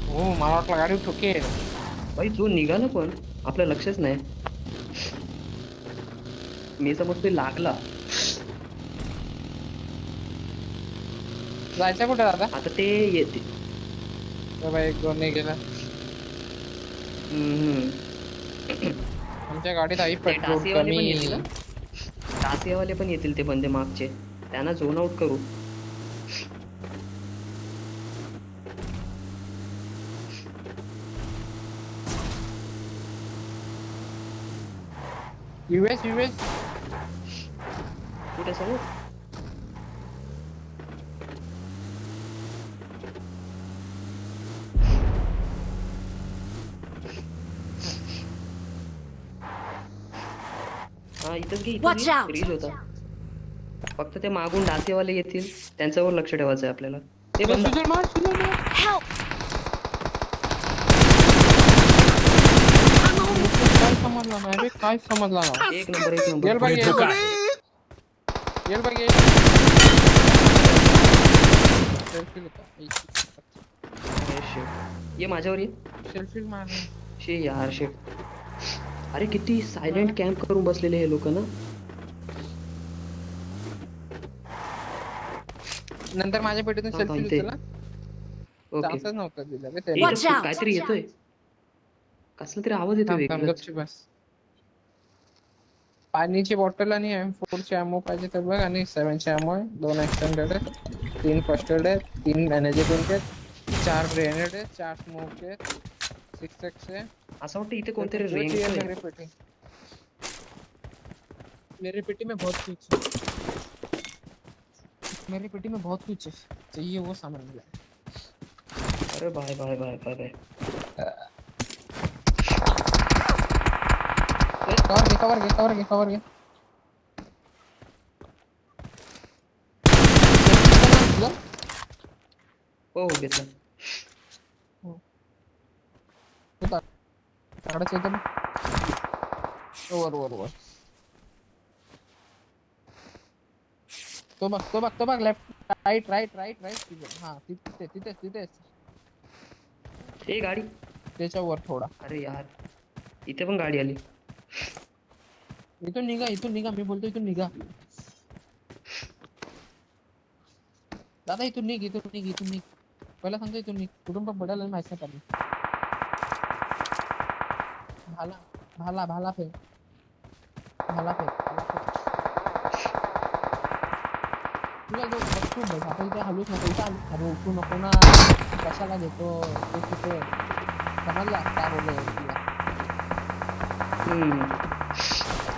हो मला वाटलं गाडी ठोकेल. भाई तो निघाला पण आपलं लक्षच नाही. मी समजतोय लागला. जायचं कुठे दादा? आता ते येते. एक दोन नाही गेला. हम्म. आमच्या गाडीत आई ते पेट्रोल टासियावाले पण कमी. येतील ना? टासियावाले पण येतील ते बंदे मागचे. त्यांना झोन आउट करू. युएस कुठे समोर? हा इथंच घे Watch out. रील होता. फक्त ते मागून डासेवाले येतील त्यांच्यावर लक्ष ठेवायचं आहे आपल्याला. ते बंद. सुजल मार. Help! काय समजला नाही रे, काय समजला नाही. एक नंबर येल बघ पुढे येल धोका बघ आहे. येल बघ येल. सेल्फी घेता. अरे shit. ये माझ्यावर ये. सेल्फी मार. शे यार शिट. अरे किती सायलेंट कॅम्प करून बसलेले हे लोक ना. नंतर माझ्या पेटीतून हा, सेल्फी इथे. घेतला. ओके. चान्सच नव्हता दिला रे ए, त्याला. Watch इथं out. काहीतरी येतोय. कसला तरी आवाज येतोय थांब थांब वेगळाच. गपची बस. पाण्याची बॉटल आणि M4ची अॅमो पाहिजे तर बघ. आणि 7ची अॅमो आहे. 2 एक्सटेंडेड आहे. 3 फर्स्ट एड आहे. 3 एनर्जी ड्रिंक आहेत. 4 ग्रेनेड आहे. 4 स्मोक आहे. 6x आहे. असं वाटतं इथे कोणतरी जो रेंज चाहिए मेरी पेटी. मेरी पेटी में बहुत कुछ है. मेरी पेटी में बहुत कुछ है. चाहिए वो सामान मिला. अरे bye bye bye bye bye. Cover घे. हो घेतला. वर तो बघ लेफ्ट राईट हा तिथे ए गाडी. त्याच्यावर थोडा. अरे यार इथे पण गाडी आली. इथून निघा मी बोलतो इथून निघा. दादा इथून निघ. पहिला सांगतो इथून निघ. कुठून पण पडायला माहिती नाही पडली. भाला फेक. तुला जो बघतो बघ आता इथे हलूच नको. इथे अरे उठू नको ना. कशाला घेतो तू तिथे. समजला काय बोलले तुला.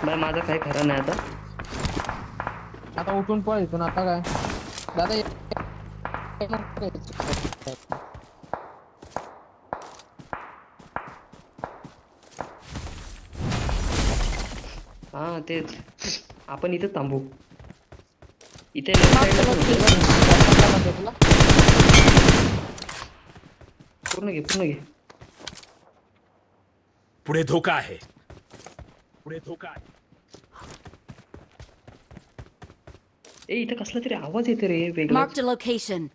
बाय माझं काही खरं नाही आता. आता उठून पळ इथून. आता काय दादा हा तेच. आपण इथे थांबू. इथे left side ला पण होतं. पूर्ण घे. पुढे धोका आहे. ए इथे कसला तरी आवाज येते रे वेगळा. Marked a location.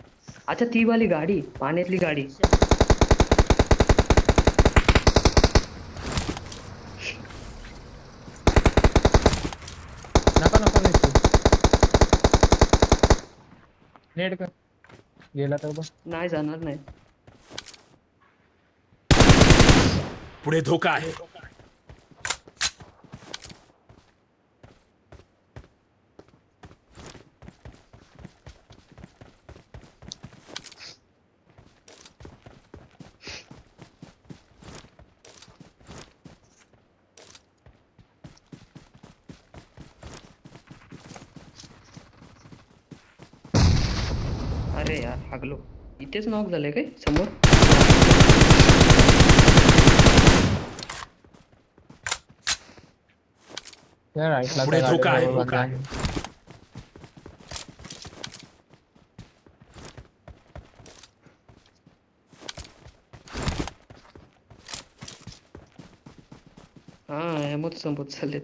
अच्छा ती वाली गाडी. पाण्यातली गाडी. नको नेट कर. गेला तर बघ. नाही जाणार नाही. पुढे धोका आहे. अरे यार हागलो. इथेच नॉक झालंय काय समोर? त्या राईटला पुढे त्या धोका आहे, गाडीजवळ धोका बंदा आहे. हा ॲमोच संपत चाललेत.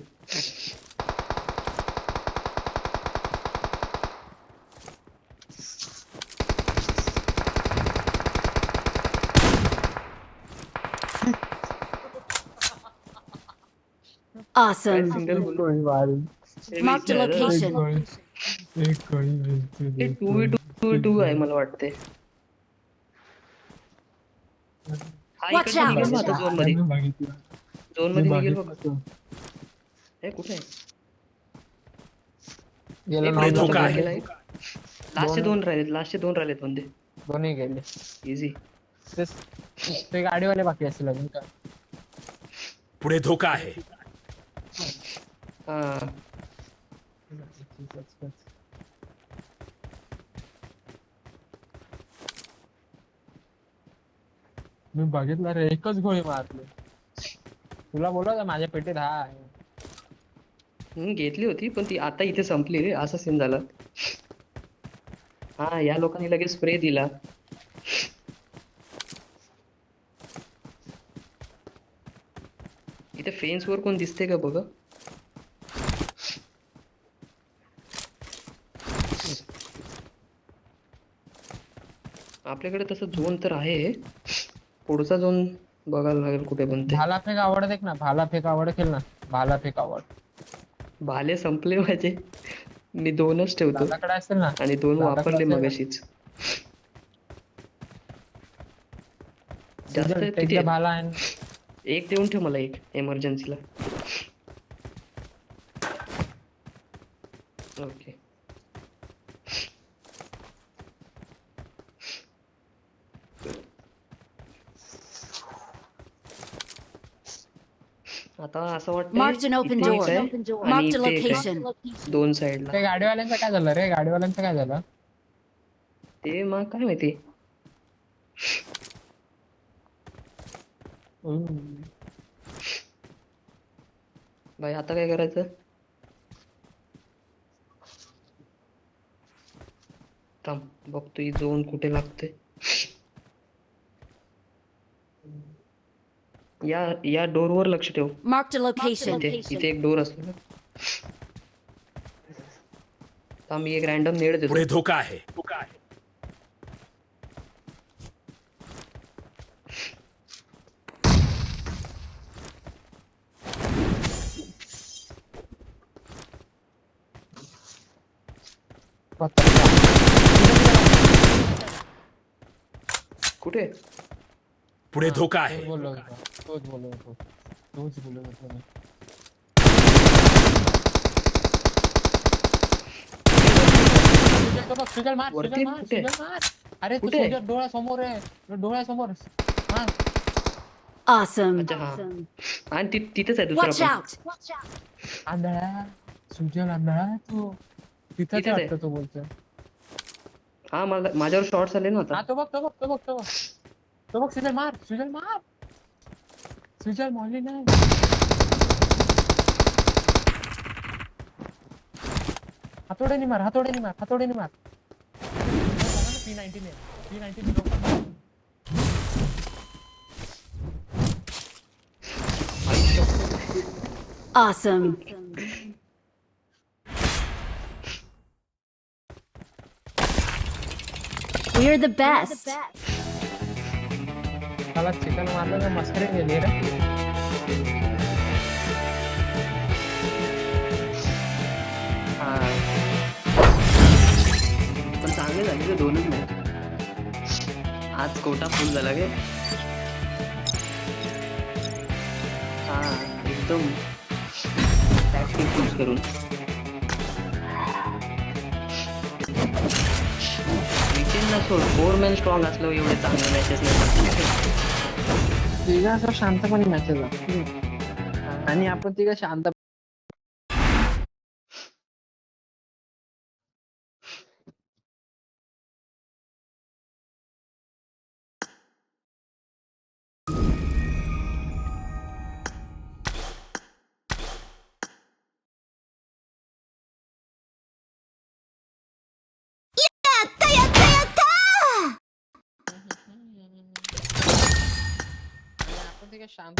काय Awesome. सिंगल एक गोळी मारली. Marked a location. एक गोळी भेटते, हे एक 2v2 आहे मला वाटते. हा Watch इकडनं निघेल out. बघ आता झोन मध्ये. मी बघितलं. झोन मी मध्ये निघेल बघ. बघितलं तो. हे कुठे आहे? गेला एक नॉक पुढे नॉक धोका आहे. केलाय. लास्टचे दोन राहिलेत. लास्टचे दोन राहिलेत बंदे. दोन्ही गेले. इझी. ते गाडीवाले बाकी असतील अजून का? पुढे धोका आहे. हा मी बघितलं रे, एकच गोळी मारली. तुला बोललो ना माझ्या पेटीत हा आहे. घेतली होती पण ती आता इथे संपली रे. असा सीन झाला. हा या लोकांनी लगेच स्प्रे दिला. इथे फेन्स वर कोण दिसते का बघ. आपल्याकडे तसं झोन तर आहे. पुढचा झोन बघायला लागेल कुठे बनते. भाला फेक आवड ना, भाला फेक आवड खेळ ना, भाला फेक आवड. भाले संपले माझे. मी दोनच ठेवतो दादाकडे असेल ना. आणि दोन दादाकडे वापरले असेल ना. मगाशीच. जास्त तुझ्या तिथे टेकला भाला आहे ना. एक देऊन ठेव मला, एक एमर्जन्सीला. ओके आता असं Marked an open वाटतं door. Marked a location. दोन साइडला. ते गाडीवाल्यांचं काय झालं रे, गाडीवाल्यांचं काय झालं? ते मग काय माहिती. भाई आता काय करायचं? थांब बघतो ही झोन कुठे लागते. या डोर वर लक्ष ठेव. Marked a location. इथे एक डोर असतो ना. थांब मी एक रॅन्डम नेड देतो. पुढे धोका आहे. कुठे? पुढे धोका आहे. तोच बोललो होतो, तोच बोललो होतो, तोच बोललो होतो मी. सुजल मार, वरती सुजल मार, कुठे? सुजल मार. अरे तू कुठे? सुजल डोळ्यासमोर आहे, डोळ्यासमोर. हा Awesome. अच्छा हा. आणि तिथेच आहे दुसरा Watch पण. out. आंधळा, सुजल आंधळा तो तिथंच तिथेच आहे. वाटतं तो बोलतोय. हा मला माझ्यावर शॉर्ट्स आले ना हा आता. तो बघ, तो बघ, तो बघ, तो बघ, तो बघ. सुजल मार, सुजल मार, सुजल मॉली नाही. हातोड्याने मार, हातोड्याने मार, हातोड्याने मार. P19 आहे, P19 Awesome. We're the best. त्याला चिकन मारलं तर मस्करी गेली रे. हा पण चांगले झाले रे दोनच मॅच. आज कोटा फुल झाला गे. हा एकदम टॅक्टिक यूज करून. विकेंडला सोड 4 मॅन स्ट्रॉंग असलं एवढे चांगले मॅचेस नाही. तिघा असं शांतपणे मॅचेस आणि आपण तिघा शांत शांत.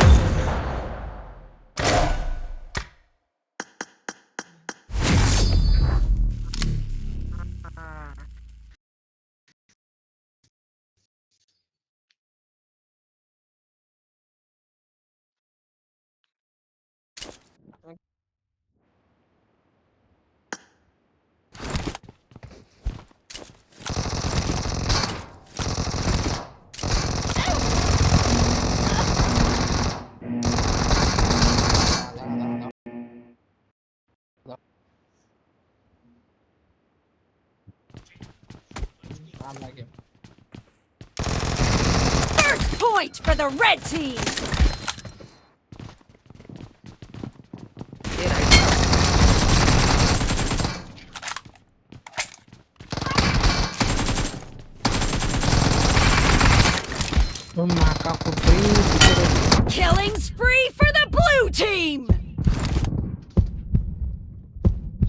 First point for the red team. ये right. माका कुठेही Killing spree for the blue team.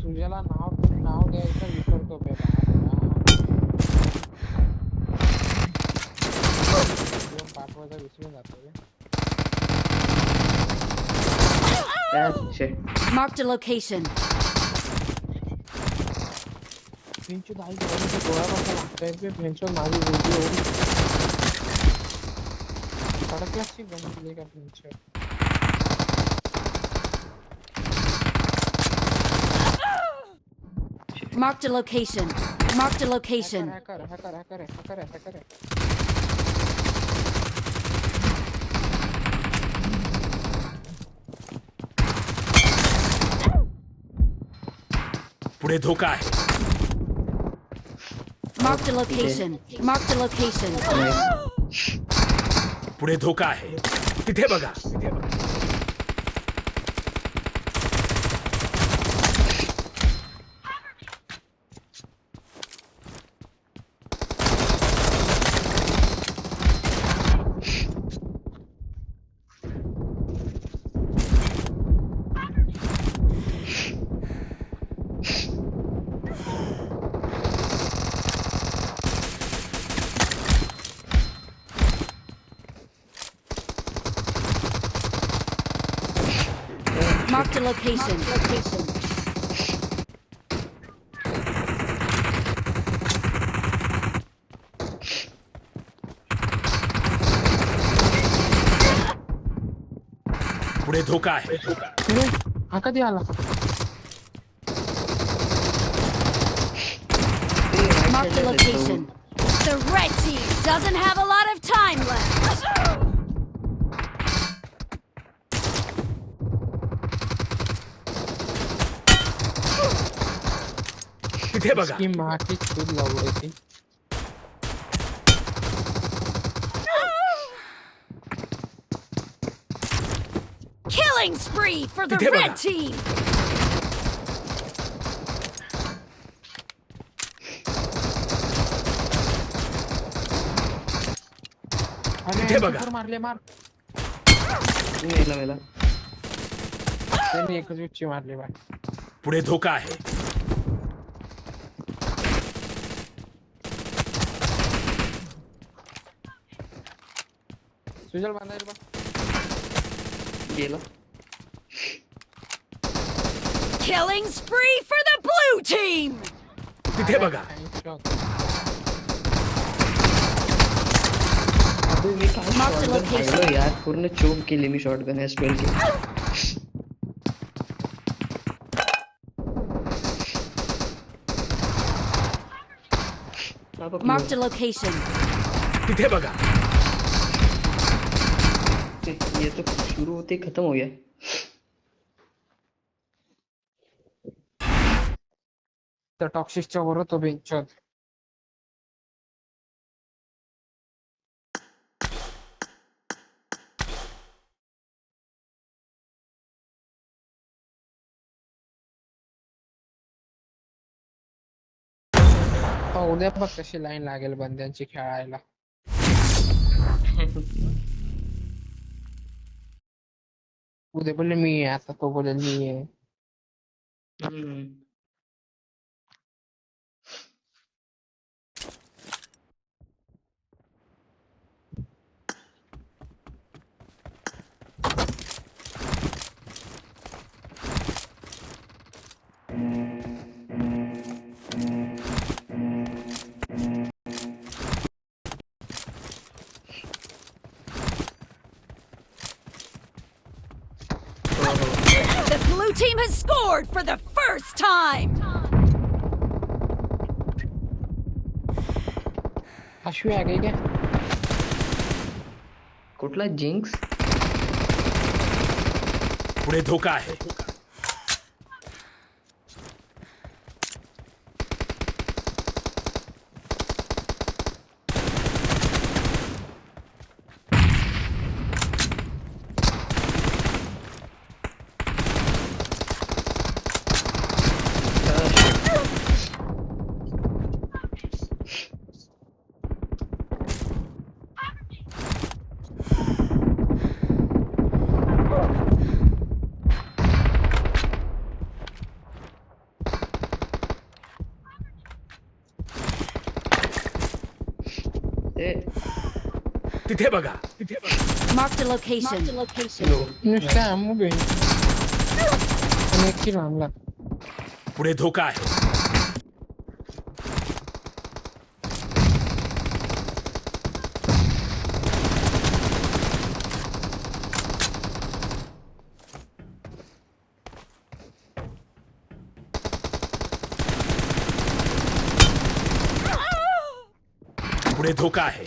तुझ्याला नाव द्यायचं विसरतो बे पाठवायचा विसरून जातो रे. Shit. Marked a location. त्यांची दाई डोळ्यापासून लागताय ते त्यांच्या माझी बोलती एवढी सडकलाची बनवली का त्यांच्या. Marked a location. Marked a location. Hacker पुढे धोका आहे. Marked a location. Marked a location. Nice. पुढे धोका आहे. तिथे बघा. Marked a location. पुढे धोका आहे. हा कधी आला. Marked a location. The red team doesn't have a lot of time left. तिथे बघा. की माती खूप लावली. Killing spree for the Tiथे बघा. red team. तिथे बघा. मारले मार. मेला त्यांनी एकच उच्ची मारली बाय. पुढे धोका आहे. सुजल बांधायला बा. गेला. Killing spree for the blue team. तिथे बघा. अबे मी काय Marked a शॉटगन location. हाणलो यार. पूर्ण चोक केली मी शॉटगन S12 की. Marked a location. तिथे बघा. ये तो शुरू होते ही खत्म हो गया. तर टॉक्सिसच्या वर तो बेंचवर. उद्या बघ कशी लाईन लागेल बंद्यांची खेळायला. उद्या बोलले मी आहे, आता तो बोलेल मी आहे. हम्म. team has scored for the first time. अश्वी आ गई क्या? कुठला जिंक्स? पुढे धोका आहे. ए तिथे बघा. Marked a location. नुसता अम्मू बहीण आणि एक किल आणला. पुढे धोका आहे. पुढे धोका आहे.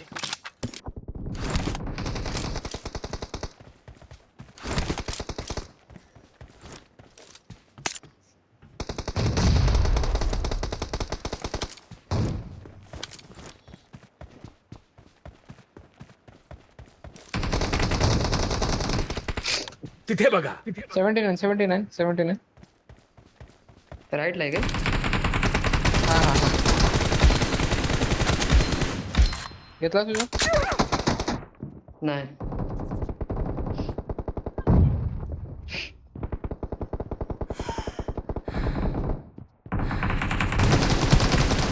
तिथे बघा. 79 राईटला आहे काय? हा हा हा घेतला तुझा? नाही.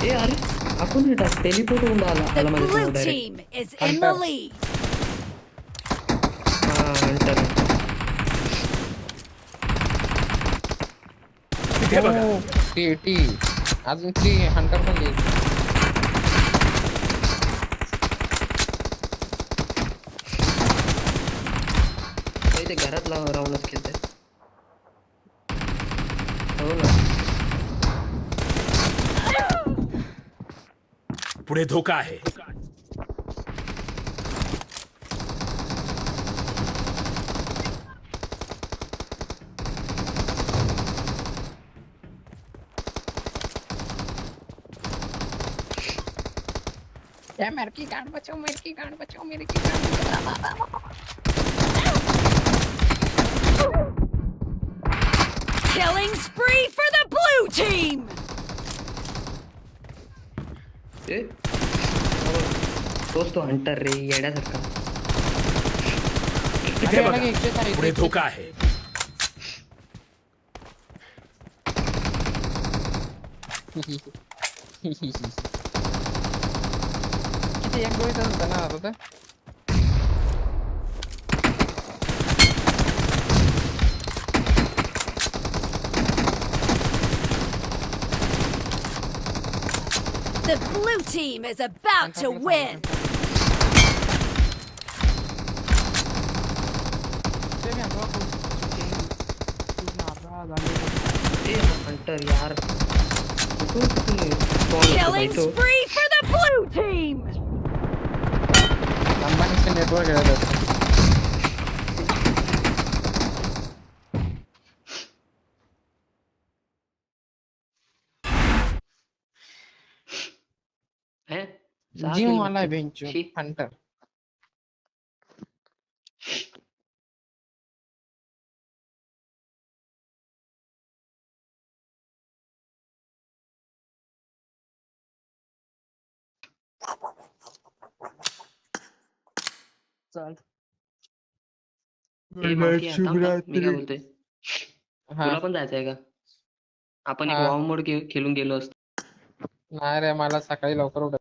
ए अरे आपण टेलिपोर्ट होऊन आला The आला माझ्या blue समोर direct. team is in the Hunter. lead. हा हंटर. तिथे बघा. टी अजून 3 हंटर पण येईल. ते घरात राहूनच खेळते. हो ना. पुढे धोका आहे. मेरे की गांड बचाओ मेरे की गांड बचाओ. Killing spree for the blue team. ए तोच तो हंटर रे येड्यासारखा. तिथे बघा. अलग एक आहे. पुढे धोका आहे. किती एक गोळी होता ना आता? The blue team is about to win. A Hunter यार. कुठून spawn होतो भाई Killing तो. spree for the blue team. अंबानीचे नेटवर्क आहे त्याचं. हैं? सहा जिम kill वाला है मारतो. बेंचो शी. हंटर. चाल. ए माफी आता मी काय बोलतोय. हा तुला पण जायचंय का? आपण एक हा. वाव मोड खेळून गेलो असतो. नाही रे मला सकाळी लवकर उठायचं.